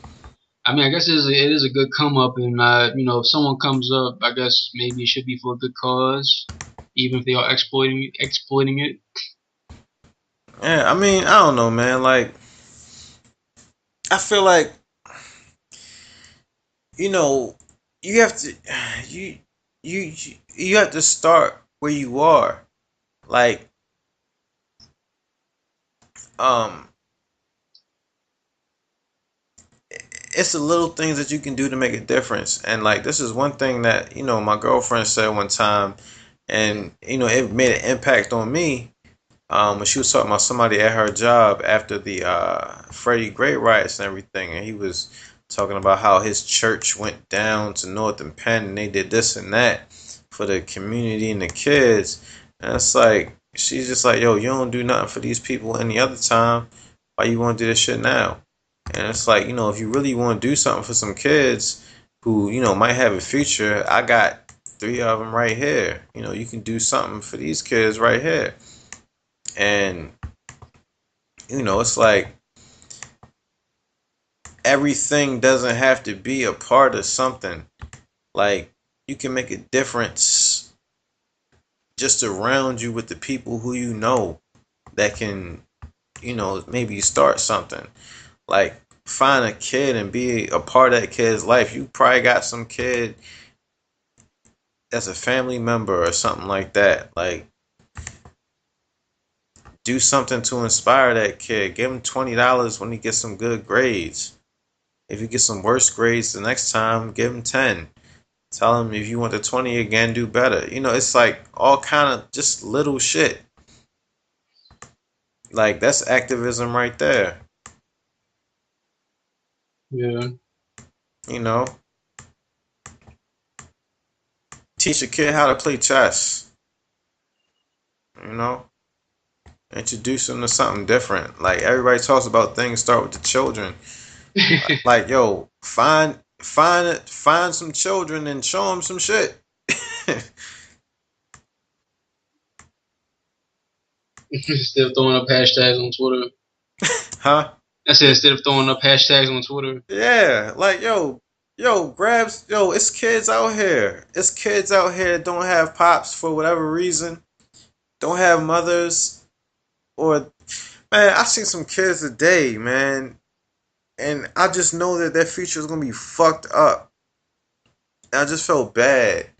Speaker 5: I mean, I guess it is a good come up, and if someone comes up, I guess maybe it should be for a good cause, even if they are exploiting it.
Speaker 2: Yeah, I mean, I don't know, man. Like, I feel like, you have to, you have to start where you are. Like, it's the little things that you can do to make a difference. And like, this is one thing that, my girlfriend said one time, and, it made an impact on me. When she was talking about somebody at her job after the Freddie Gray riots and everything, and he was talking about how his church went down to North and Penn, and they did this and that for the community and the kids. And it's like, she's just like, yo, you don't do nothing for these people any other time. Why you want to do this shit now? And it's like, if you really want to do something for some kids who, might have a future, I got 3 of them right here. You can do something for these kids right here. And, it's like, everything doesn't have to be a part of something. Like, you can make a difference just around you with the people who you know that can, maybe start something. Like, find a kid and be a part of that kid's life. You probably got some kid that's a family member or something like that. Like, do something to inspire that kid. Give him $20 when he gets some good grades. If you get some worse grades the next time, give him 10. Tell him if you want the 20 again, do better. It's like all kind of just little shit. Like, that's activism right there.
Speaker 5: Yeah.
Speaker 2: Teach a kid how to play chess. Introduce them to something different. Like, everybody talks about things start with the children. Like, yo, find some children and show them some shit.
Speaker 5: Instead of throwing up hashtags on Twitter.
Speaker 2: Huh?
Speaker 5: I said instead of throwing up hashtags on Twitter.
Speaker 2: Yeah, like, it's kids out here. It's kids out here that don't have pops for whatever reason. Don't have mothers. Or, man, I see some kids today, man. And I just know that their future is going to be fucked up. And I just felt bad.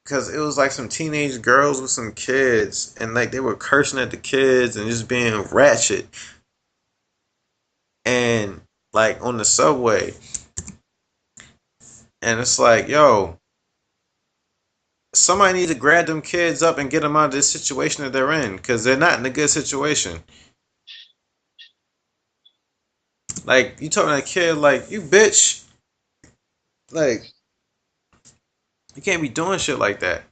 Speaker 2: Because it was like some teenage girls with some kids. And like, they were cursing at the kids and just being ratchet. And like, on the subway. And it's like, yo, somebody needs to grab them kids up and get them out of this situation that they're in. Because they're not in a good situation. Like, you talking to a kid like, you bitch. Like, you can't be doing shit like that.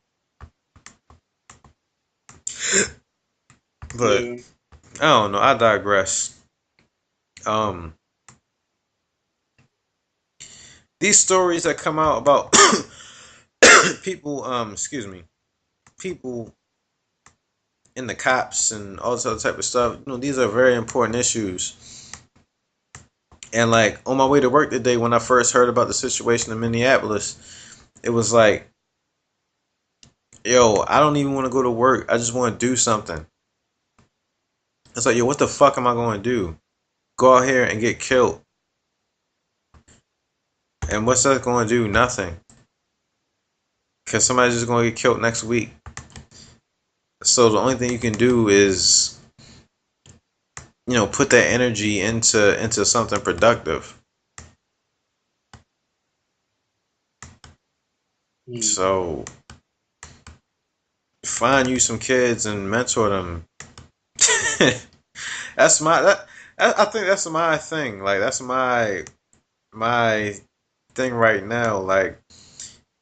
Speaker 2: But
Speaker 5: Yeah.
Speaker 2: I don't know. I digress. These stories that come out about people, excuse me, people in the cops and all this other type of stuff. You know, these are very important issues. And like on my way to work today, when I first heard about the situation in Minneapolis, it was like, yo, I don't even want to go to work. I just want to do something. It's like, yo, what the fuck am I going to do? Go out here and get killed. And what's that going to do? Nothing. Because somebody's just going to get killed next week. So the only thing you can do is, you know, put that energy into something productive. So find you some kids and mentor them. That's I think that's my thing. Like, that's my thing right now. Like,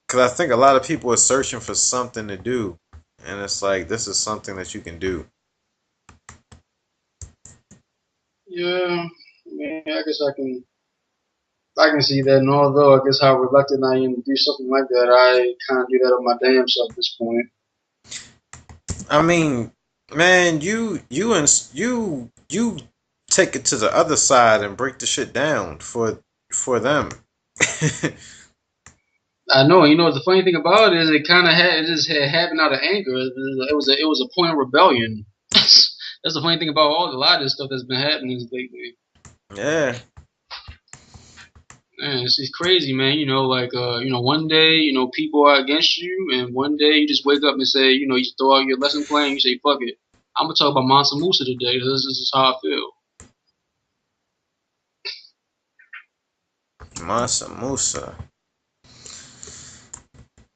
Speaker 2: because I think a lot of people are searching for something to do, and it's like, this is something that you can do.
Speaker 5: Yeah, I guess I can see that. And although I guess how reluctant I am to do something like that, I kind of do that on my damn self at this point.
Speaker 2: I mean, man, you take it to the other side and break the shit down for them.
Speaker 5: I know. You know, the funny thing about it is it kind of had happened out of anger. It was a point of rebellion. That's the funny thing about a lot of this stuff that's been happening lately.
Speaker 2: Yeah.
Speaker 5: Man, it's crazy, man. You know, like one day, you know, people are against you, and one day you just wake up and say, you know, you throw out your lesson plan, you say, fuck it, I'm gonna talk about Mansa Musa today. This is how I feel.
Speaker 2: Mansa Musa.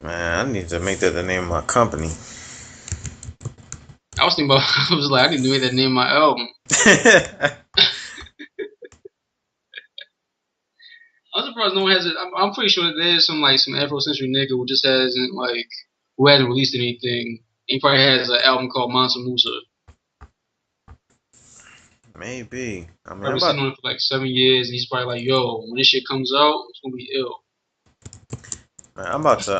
Speaker 2: Man, I need to make that the name of my company.
Speaker 5: I was thinking about, I was like, I need to make that name of my album. I'm surprised no one has it. I'm pretty sure that there's some Afrocentric nigga who just hasn't who hasn't released anything. He probably has an album called Mansa Musa.
Speaker 2: Maybe. I mean,
Speaker 5: I've been sitting on it for 7 years, and he's probably like, yo, when this shit comes out, it's gonna be ill.
Speaker 2: Man, I'm about to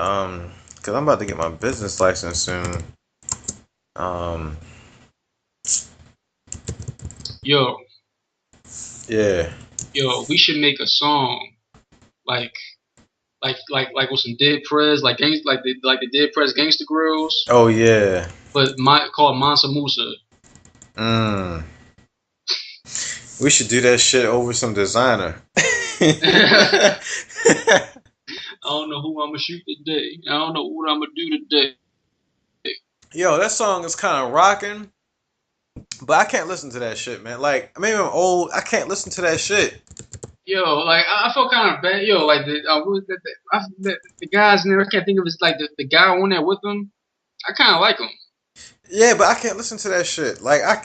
Speaker 2: cause I'm about to get my business license soon.
Speaker 5: Yo.
Speaker 2: Yeah.
Speaker 5: Yo, we should make a song like with some Dead Prez, like the Dead Prez Gangsta Grills.
Speaker 2: Oh yeah.
Speaker 5: But called Mansa Musa.
Speaker 2: We should do that shit over some designer.
Speaker 5: I don't know who I'm gonna shoot today. I don't know what I'm gonna do today.
Speaker 2: Yo, that song is kind of rocking, but I can't listen to that shit, man. Like, maybe I'm old. I can't listen to that shit.
Speaker 5: Yo, I felt kind of bad. Yo, the guys in there, I can't think of his the guy on there with them. I kind of like him.
Speaker 2: Yeah, but I can't listen to that shit. Like, I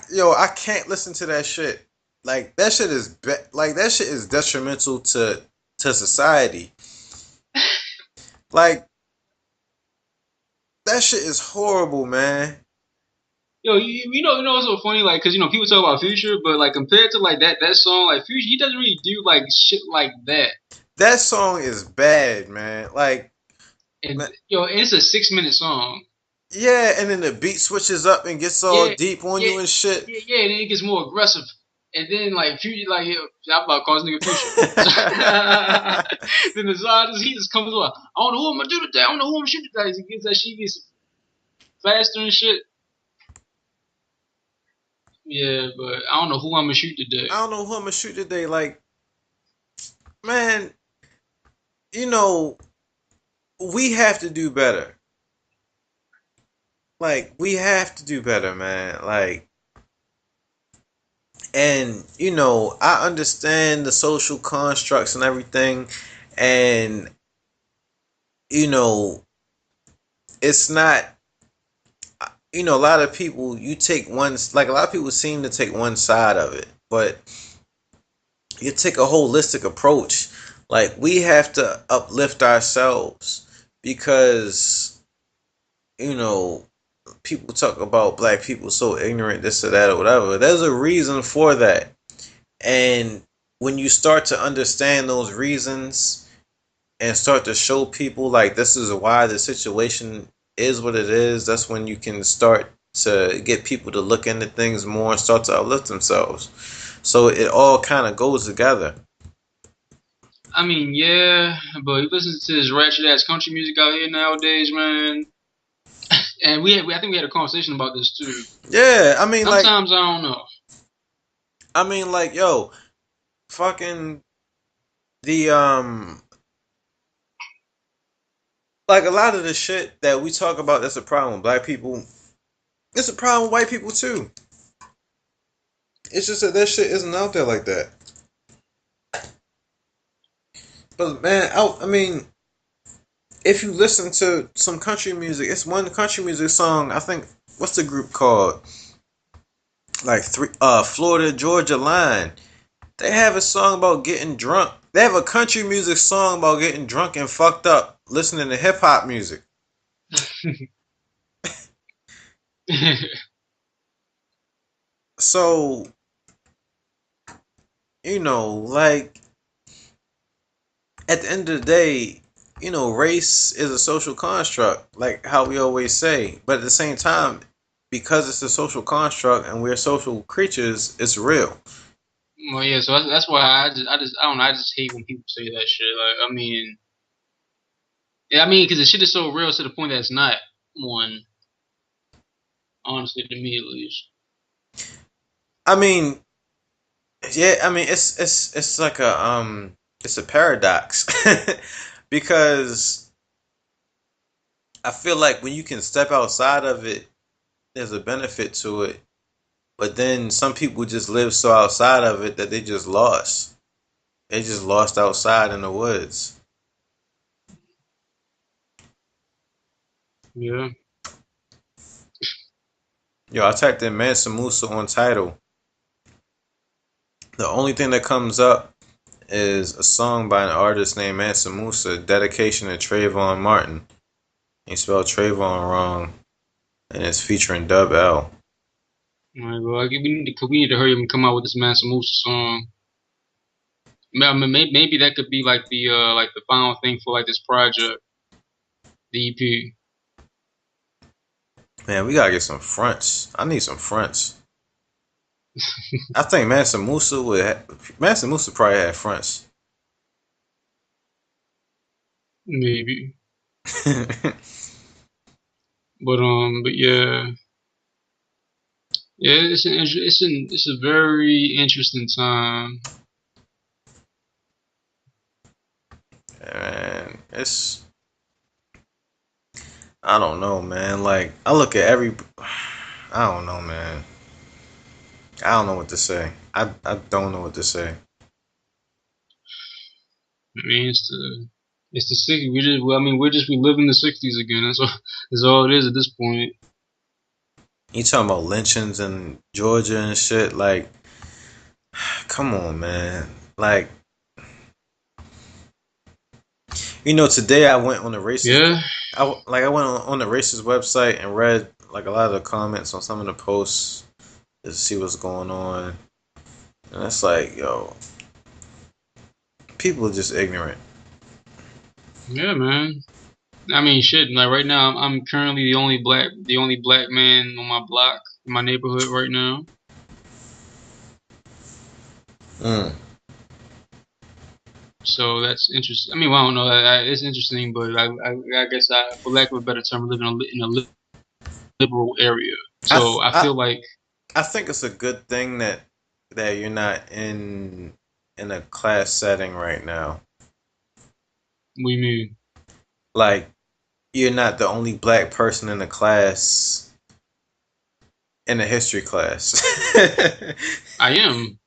Speaker 2: can't listen to that shit. Like, that shit is that shit is detrimental to society. Like, that shit is horrible, man.
Speaker 5: Yo, you know what's so funny? Like, cause people talk about Future, but compared to that song, Future, he doesn't really do shit like that.
Speaker 2: That song is bad, man. Like,
Speaker 5: it's a 6-minute song.
Speaker 2: Yeah, and then the beat switches up and gets all deep on you and shit.
Speaker 5: Yeah, and then it gets more aggressive. And then Future, I'm about to call this nigga Future. Then the Zod, he just comes on. I don't know who I'm gonna do today. I don't know who I'm gonna shoot today. He gets that shit gets faster and shit. Yeah, but I don't know who I'm gonna shoot today.
Speaker 2: Like, man, we have to do better. Like, we have to do better, man. Like, and, I understand the social constructs and everything. And, it's not, a lot of people, a lot of people seem to take one side of it. But you take a holistic approach. Like, we have to uplift ourselves because, you know, people talk about black people so ignorant, this or that or whatever. There's a reason for that. And when you start to understand those reasons and start to show people like this is why the situation is what it is, that's when you can start to get people to look into things more and start to uplift themselves. So it all kind of goes together.
Speaker 5: I mean, yeah, but you listen to this ratchet ass country music out here nowadays, man. And I think we had a conversation about this too.
Speaker 2: Yeah, I mean,
Speaker 5: sometimes I don't know.
Speaker 2: I mean, like, yo, fucking the like a lot of the shit that we talk about that's a problem with black people, it's a problem with white people too. It's just that shit isn't out there like that. But man, I mean, if you listen to some country music, it's one country music song. I think, what's the group called? Like Florida Georgia Line. They have a song about getting drunk. They have a country music song about getting drunk and fucked up listening to hip hop music. So, you know, like, at the end of the day, you know, race is a social construct, like how we always say. But at the same time, because it's a social construct and we're social creatures, it's real.
Speaker 5: Well, yeah, so that's why I don't know. I just hate when people say that shit. Like, I mean, because the shit is so real to the point that it's not one. Honestly, to me at least.
Speaker 2: I mean, yeah, I mean, it's like it's a paradox because I feel like when you can step outside of it, there's a benefit to it. But then some people just live so outside of it that they just lost. They just lost outside in the woods.
Speaker 5: Yeah.
Speaker 2: Yo, I typed in Mansa Musa on Tidal. The only thing that comes up is a song by an artist named Mansa Musa, dedication to Trayvon Martin. He spelled Trayvon wrong, and it's featuring Dub L.
Speaker 5: Alright, well, we need to hurry up and come out with this Mansa Musa song. Maybe that could be like the final thing for like this project, the EP.
Speaker 2: Man, we gotta get some fronts. I need some fronts. I think Mansa Musa probably had fronts.
Speaker 5: Maybe. But yeah. Yeah, it's a very interesting time.
Speaker 2: Man, I don't know, man. Like, I look at I don't know, man. I don't know what to say. I don't know what to say.
Speaker 5: I mean, it's the 60s. We're just reliving the 60s again. That's all it is at this point.
Speaker 2: You talking about lynchings in Georgia and shit? Like, come on, man. Like, you know, today I went on the racist.
Speaker 5: Yeah.
Speaker 2: I went on the racist website and read like a lot of the comments on some of the posts to see what's going on, and it's like, yo, people are just ignorant.
Speaker 5: Yeah, man. I mean, shit. Like right now, I'm currently the only black man on my block in my neighborhood right now. So that's interesting. I mean, well, I don't know. It's interesting, but I guess for lack of a better term, I live in a liberal area. So I feel like
Speaker 2: I think it's a good thing that you're not in a class setting right now.
Speaker 5: What do you mean?
Speaker 2: Like, you're not the only black person in the class, in a history class.
Speaker 5: I am.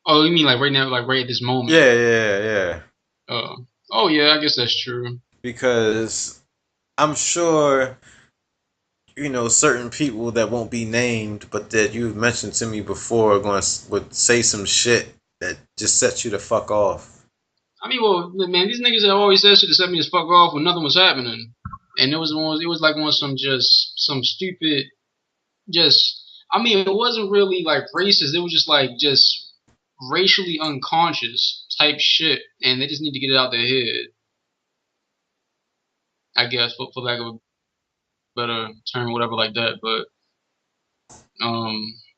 Speaker 5: Oh, you mean like right now, like right at this moment?
Speaker 2: Yeah.
Speaker 5: Oh yeah, I guess that's true.
Speaker 2: Because I'm sure certain people that won't be named, but that you've mentioned to me before, would say some shit that just sets you the fuck off.
Speaker 5: I mean, well, man, these niggas that always said shit to set me the fuck off when nothing was happening, and it was like on some stupid, just. I mean, it wasn't really like racist. It was just like just racially unconscious type shit, and they just need to get it out their head. I guess, for lack of a better term, whatever like that. But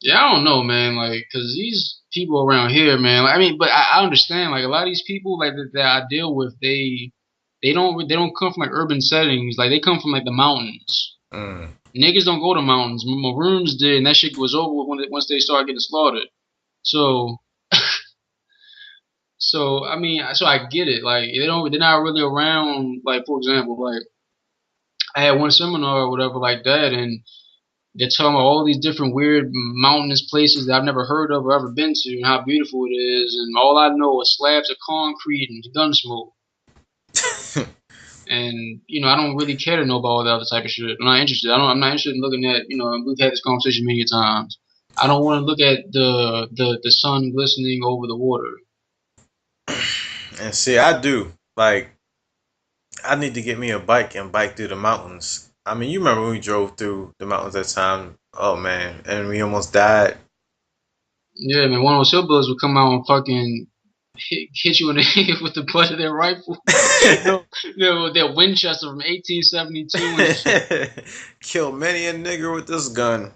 Speaker 5: yeah, I don't know, man. Like, cause these people around here, man. Like, I mean, but I understand. Like, a lot of these people, like that I deal with, they don't come from like urban settings. Like, they come from like the mountains. Niggas don't go to mountains. Maroons did, and that shit was over once they started getting slaughtered. So, I mean, so I get it. Like, they're not really around. Like, for example, like I had one seminar or whatever like that, and they're talking about all these different weird mountainous places that I've never heard of or ever been to, and how beautiful it is. And all I know is slabs of concrete and gun smoke. And I don't really care to know about all that other type of shit. I'm not interested. I'm not interested in looking at. We've had this conversation many times. I don't want to look at the sun glistening over the water.
Speaker 2: And see, I do. Like, I need to get me a bike and bike through the mountains. I mean, you remember when we drove through the mountains that time? Oh man, and we almost died.
Speaker 5: Yeah, man. One of those hillbillies would come out and fucking hit you in the head with the butt of their rifle. Their Winchester from 1872.
Speaker 2: Kill many a nigger with this gun.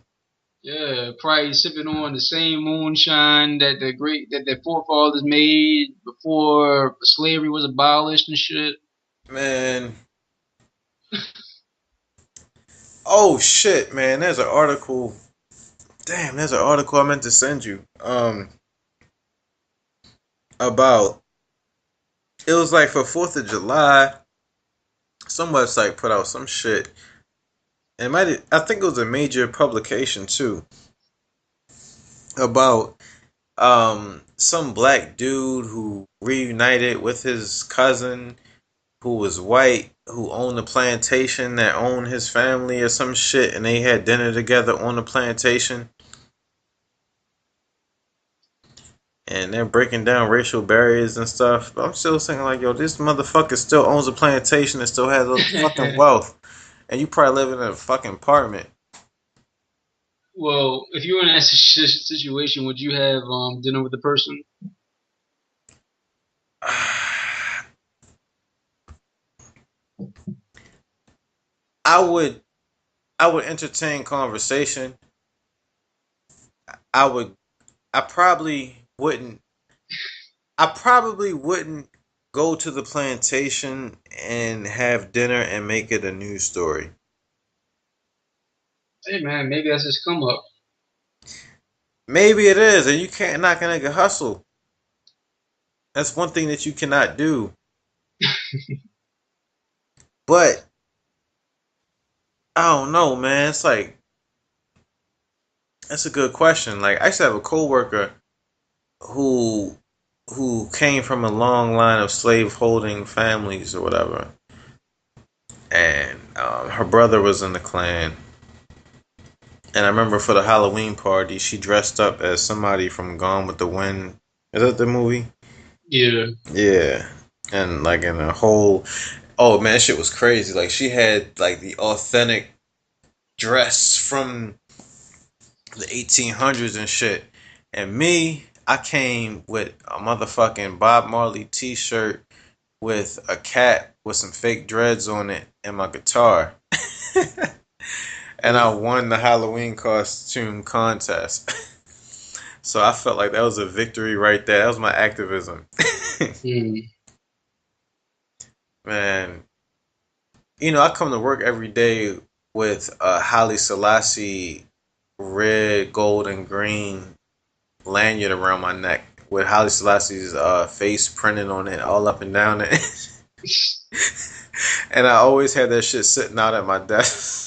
Speaker 5: Yeah, probably sipping on the same moonshine that their forefathers made before slavery was abolished and shit.
Speaker 2: Man. Oh shit, man. There's an article. Damn, there's an article I meant to send you. About, it was like for 4th of July. Some website put out some shit. And I think it was a major publication too. About some black dude who reunited with his cousin who was white, who owned a plantation that owned his family or some shit, and they had dinner together on the plantation. And they're breaking down racial barriers and stuff. But I'm still saying, like, yo, this motherfucker still owns a plantation and still has a fucking wealth. And you probably live in a fucking apartment.
Speaker 5: Well, if you were in that situation, would you have dinner with the person?
Speaker 2: I would entertain conversation. I probably wouldn't go to the plantation and have dinner and make it a news story.
Speaker 5: Hey man, maybe that's his come up.
Speaker 2: Maybe it is, and you can't knock a nigga hustle. That's one thing that you cannot do. But I don't know, man. It's like, that's a good question. Like, I used to have a coworker who came from a long line of slave holding families or whatever, and her brother was in the Klan. And I remember for the Halloween party, she dressed up as somebody from Gone with the Wind. Is that the movie?
Speaker 5: Yeah.
Speaker 2: Yeah. And like in a whole, oh man, that shit was crazy. Like, she had like the authentic dress from the 1800s and shit. And me, I came with a motherfucking Bob Marley t-shirt with a cat with some fake dreads on it and my guitar. And I won the Halloween costume contest. So I felt like that was a victory right there. That was my activism. Man, I come to work every day with a Haile Selassie red, gold, and green lanyard around my neck with Haile Selassie's face printed on it all up and down it. And I always had that shit sitting out at my desk.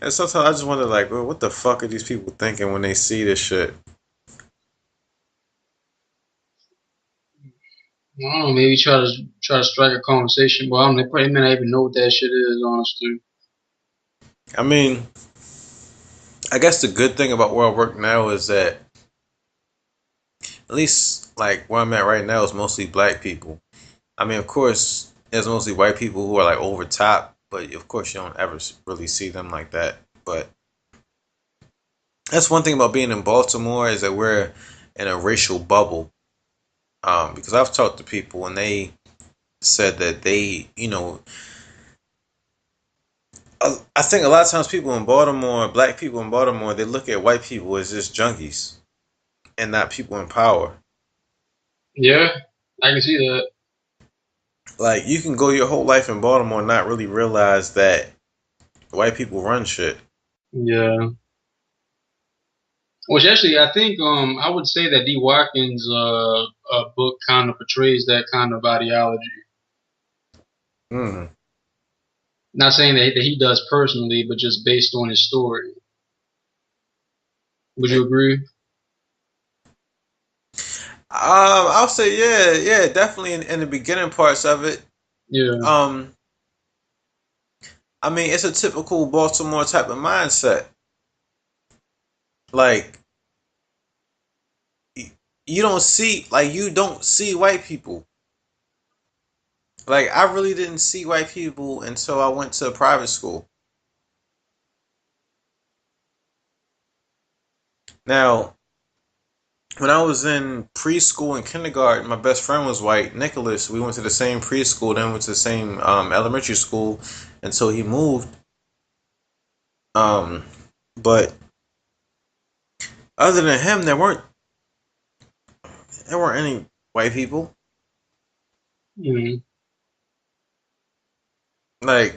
Speaker 2: And sometimes I just wonder, like, well, what the fuck are these people thinking when they see this shit?
Speaker 5: I don't know, maybe try to strike a conversation, but I don't know, they may not even know what that shit is, honestly.
Speaker 2: I mean, I guess the good thing about where I work now is that at least like where I'm at right now is mostly black people. I mean, of course, there's mostly white people who are like over top, but of course you don't ever really see them like that. But that's one thing about being in Baltimore is that we're in a racial bubble. Because I've talked to people and they said that they, I think a lot of times people in Baltimore, black people in Baltimore, they look at white people as just junkies and not people in power.
Speaker 5: Yeah, I can see that.
Speaker 2: Like you can go your whole life in Baltimore and not really realize that white people run shit.
Speaker 5: Yeah. Which actually, I think I would say that D. Watkins' book kind of portrays that kind of ideology.
Speaker 2: Mm.
Speaker 5: Not saying that he does personally, but just based on his story. Would you agree?
Speaker 2: I'll say yeah, definitely in the beginning parts of it.
Speaker 5: Yeah.
Speaker 2: I mean, it's a typical Baltimore type of mindset. Like you don't see white people. Like I really didn't see white people until I went to private school. Now, when I was in preschool and kindergarten, my best friend was white, Nicholas. We went to the same preschool, then went to the same elementary school until he moved. Um, but other than him, there weren't any white people.
Speaker 5: Mm-hmm.
Speaker 2: Like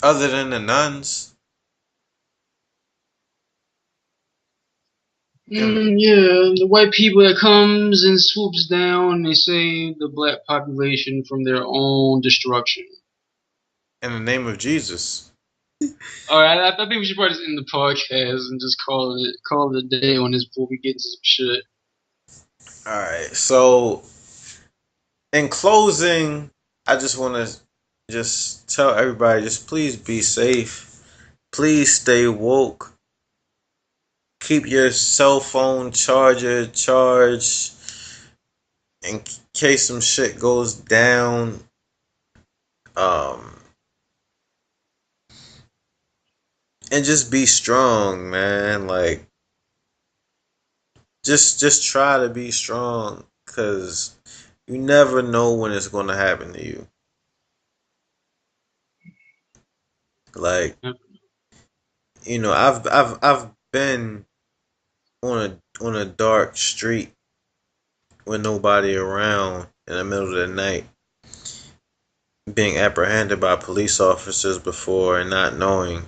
Speaker 2: other than the nuns.
Speaker 5: Yeah, the white people that comes and swoops down, they save the black population from their own destruction.
Speaker 2: In the name of Jesus.
Speaker 5: All right, I think we should probably just end the podcast and just call it a day on this before we get into some shit.
Speaker 2: All right. So, in closing, I just want to just tell everybody, just please be safe. Please stay woke. Keep your cell phone charger charged in case some shit goes down. And just be strong, man. Like, just try to be strong, cause you never know when it's gonna happen to you. Like, I've been on a dark street with nobody around in the middle of the night, being apprehended by police officers before and not knowing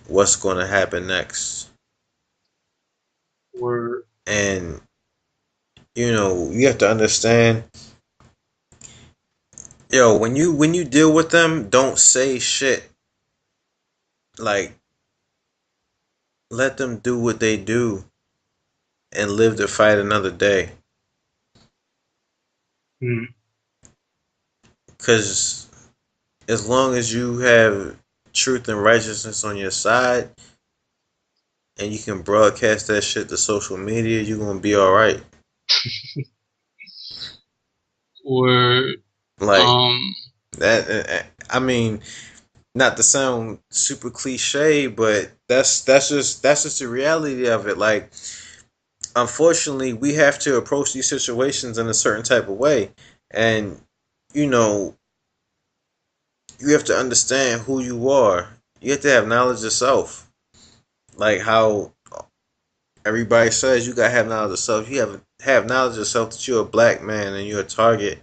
Speaker 2: what's going to happen next. And you have to understand, when you deal with them, don't say shit. Like, let them do what they do and live to fight another day. Because as long as you have truth and righteousness on your side and you can broadcast that shit to social media, you're going to be all right. That, I mean, not to sound super cliche, but that's just the reality of it. Like, unfortunately, we have to approach these situations in a certain type of way, and you have to understand who you are. You have to have knowledge of self. Like how everybody says, you gotta have knowledge of self. You have knowledge of self that you're a black man and you're a target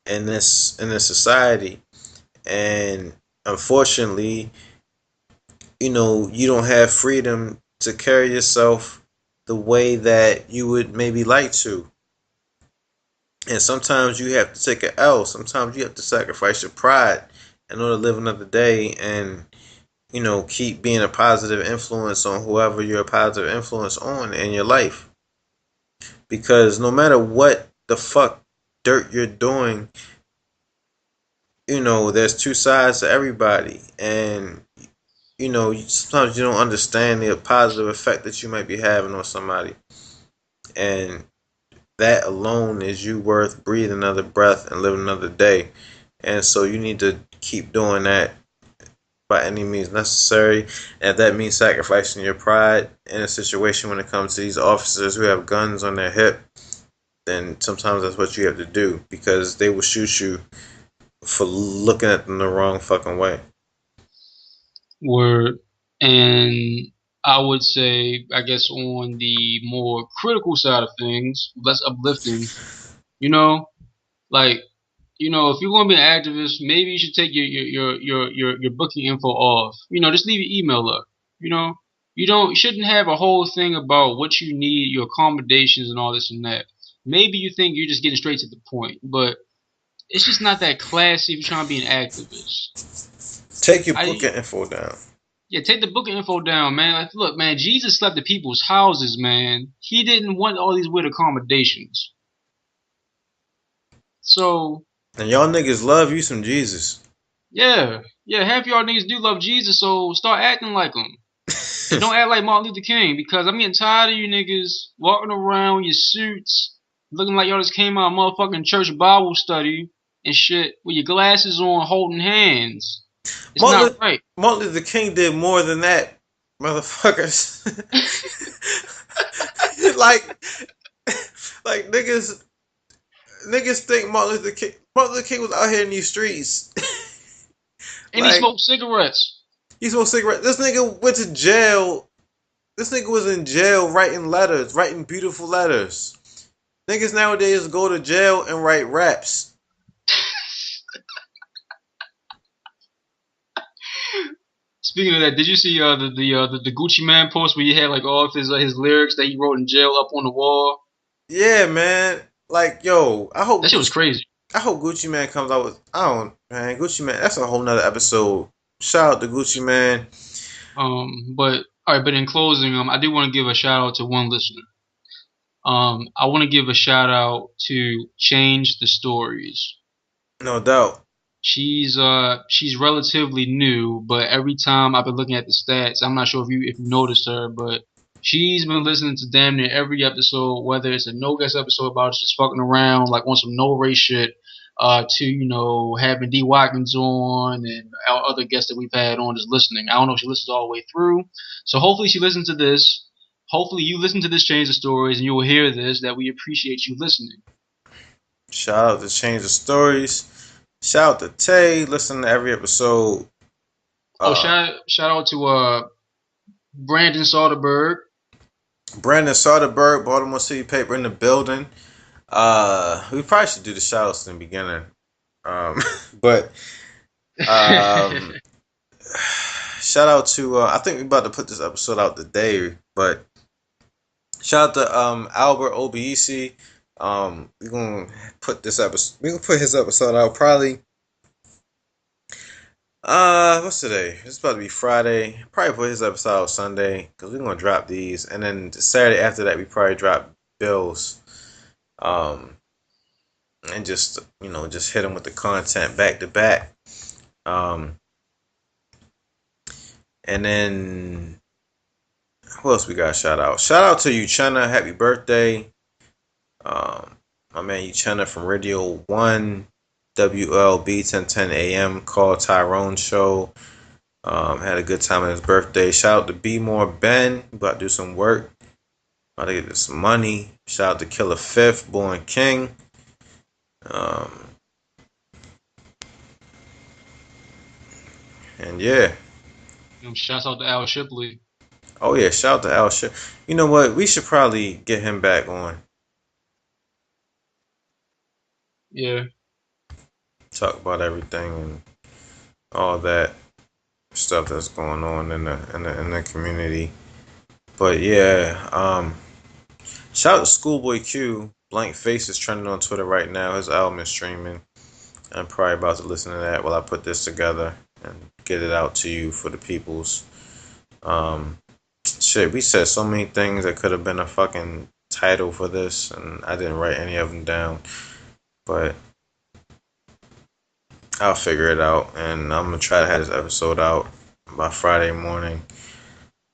Speaker 2: in this society, and unfortunately, you don't have freedom to carry yourself the way that you would maybe like to. And sometimes you have to take an L. Sometimes you have to sacrifice your pride in order to live another day and, keep being a positive influence on whoever you're a positive influence on in your life. Because no matter what the fuck dirt you're doing, there's two sides to everybody. And sometimes you don't understand the positive effect that you might be having on somebody, and that alone is you worth breathing another breath and living another day. And so you need to keep doing that by any means necessary. And if that means sacrificing your pride in a situation when it comes to these officers who have guns on their hip, then sometimes that's what you have to do, because they will shoot you for looking at them the wrong fucking way.
Speaker 5: Word. And I would say, I guess, on the more critical side of things, less uplifting, like, if you're gonna be an activist, maybe you should take your booking info off. Just leave your email up. You shouldn't have a whole thing about what you need, your accommodations and all this and that. Maybe you think you're just getting straight to the point, but it's just not that classy if you're trying to be an activist.
Speaker 2: Take your booking info down.
Speaker 5: Yeah, take the booking info down, man. Like, look, man, Jesus slept at people's houses, man. He didn't want all these weird accommodations. So.
Speaker 2: And y'all niggas love you some Jesus.
Speaker 5: Yeah, half y'all niggas do love Jesus, so start acting like him. And don't act like Martin Luther King, because I'm getting tired of you niggas walking around in your suits, looking like y'all just came out of motherfucking church Bible study and shit, with your glasses on, holding hands. It's not right.
Speaker 2: Martin Luther King did more than that, motherfuckers. like niggas think Martin Luther King was out here in these streets.
Speaker 5: And he smoked cigarettes.
Speaker 2: This nigga went to jail. This nigga was in jail writing beautiful letters. Niggas nowadays go to jail and write raps.
Speaker 5: Speaking of that, did you see the Gucci Man post where he had like all of his lyrics that he wrote in jail up on the wall?
Speaker 2: Yeah, man. Like, yo, I hope
Speaker 5: that shit was crazy.
Speaker 2: I hope Gucci Man comes out with Gucci Man. That's a whole nother episode. Shout out to Gucci Man.
Speaker 5: But in closing, I do want to give a shout out to one listener. I want to give a shout out to Change the Stories.
Speaker 2: No doubt.
Speaker 5: She's relatively new, but every time I've been looking at the stats, I'm not sure if you noticed her, but she's been listening to damn near every episode, whether it's a no guest episode about just fucking around, like on some no race shit, to having D Watkins on and our other guests that we've had on just listening. I don't know if she listens all the way through, so hopefully she listens to this. Hopefully you listen to this Change the Stories and you will hear this, that we appreciate you listening.
Speaker 2: Shout out to Change the Stories. Shout out to Tay, listen to every episode.
Speaker 5: Shout out to Brandon Soderberg.
Speaker 2: Baltimore City Paper in the building. We probably should do the shout outs in the beginning. But shout out to I think we're about to put this episode out today, but shout out to Albert Obese. We're gonna put his episode out probably. What's today? It's about to be Friday. Probably put his episode out Sunday, because we're gonna drop these, and then Saturday after that we probably drop Bill's. And just hit him with the content back to back. And then who else we got? Shout out to Uchenna, happy birthday. My man Uchenna from Radio 1 WLB 1010 AM, called Tyrone Show. Had a good time on his birthday. Shout out to Be More Ben, about to do some work, about to get some money. Shout out to Killer Fifth, Born King. And yeah.
Speaker 5: Shouts out to Al Shipley.
Speaker 2: Oh yeah, shout out to Al Shipley. You know what? We should probably get him back on.
Speaker 5: Yeah.
Speaker 2: Talk about everything and all that stuff that's going on in the community. But yeah, shout out to Schoolboy Q. Blank Face is trending on Twitter right now. His album is streaming. I'm probably about to listen to that while I put this together and get it out to you for the peoples. Shit, we said so many things that could have been a fucking title for this, and I didn't write any of them down. But I'll figure it out, and I'm gonna try to have this episode out by Friday morning.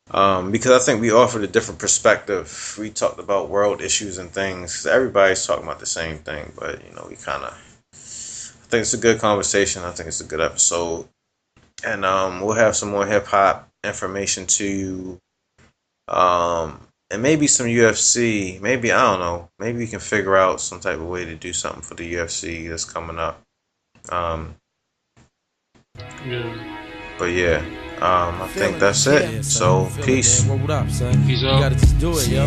Speaker 2: Because I think we offered a different perspective. We talked about world issues and things. Everybody's talking about the same thing, but we kind of. I think it's a good conversation. I think it's a good episode, and we'll have some more hip hop information to you, and maybe some UFC. Maybe I don't know. Maybe we can figure out some type of way to do something for the UFC that's coming up. But yeah. I think that's it. So, peace.
Speaker 4: Word up, son.
Speaker 5: Peace
Speaker 4: You
Speaker 5: out.
Speaker 4: gotta just do it, yo.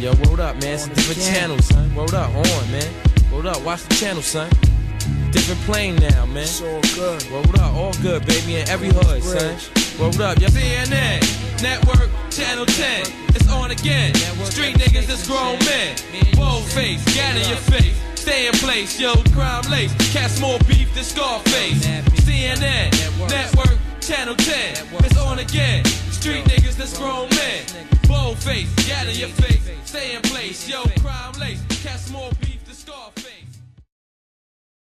Speaker 4: Yo, word up, man. It's a different channel, son. Word up, on, man. Word up, watch the channel, son. Different plane now, man.
Speaker 1: It's all good.
Speaker 4: Word up, all good, baby, in every hood, son. Word up, yo.
Speaker 6: CNN, Network, Channel 10. It's on again. Street niggas, it's grown men. Bold face, gat in your face. Stay in place, yo, crime lace. Cats more beef than Scarface. CNN, Network, Channel 10. It's on again. Street niggas, that's grown men. Bold face, gat in your face. Stay in place, yo, crime lace. Cats more beef.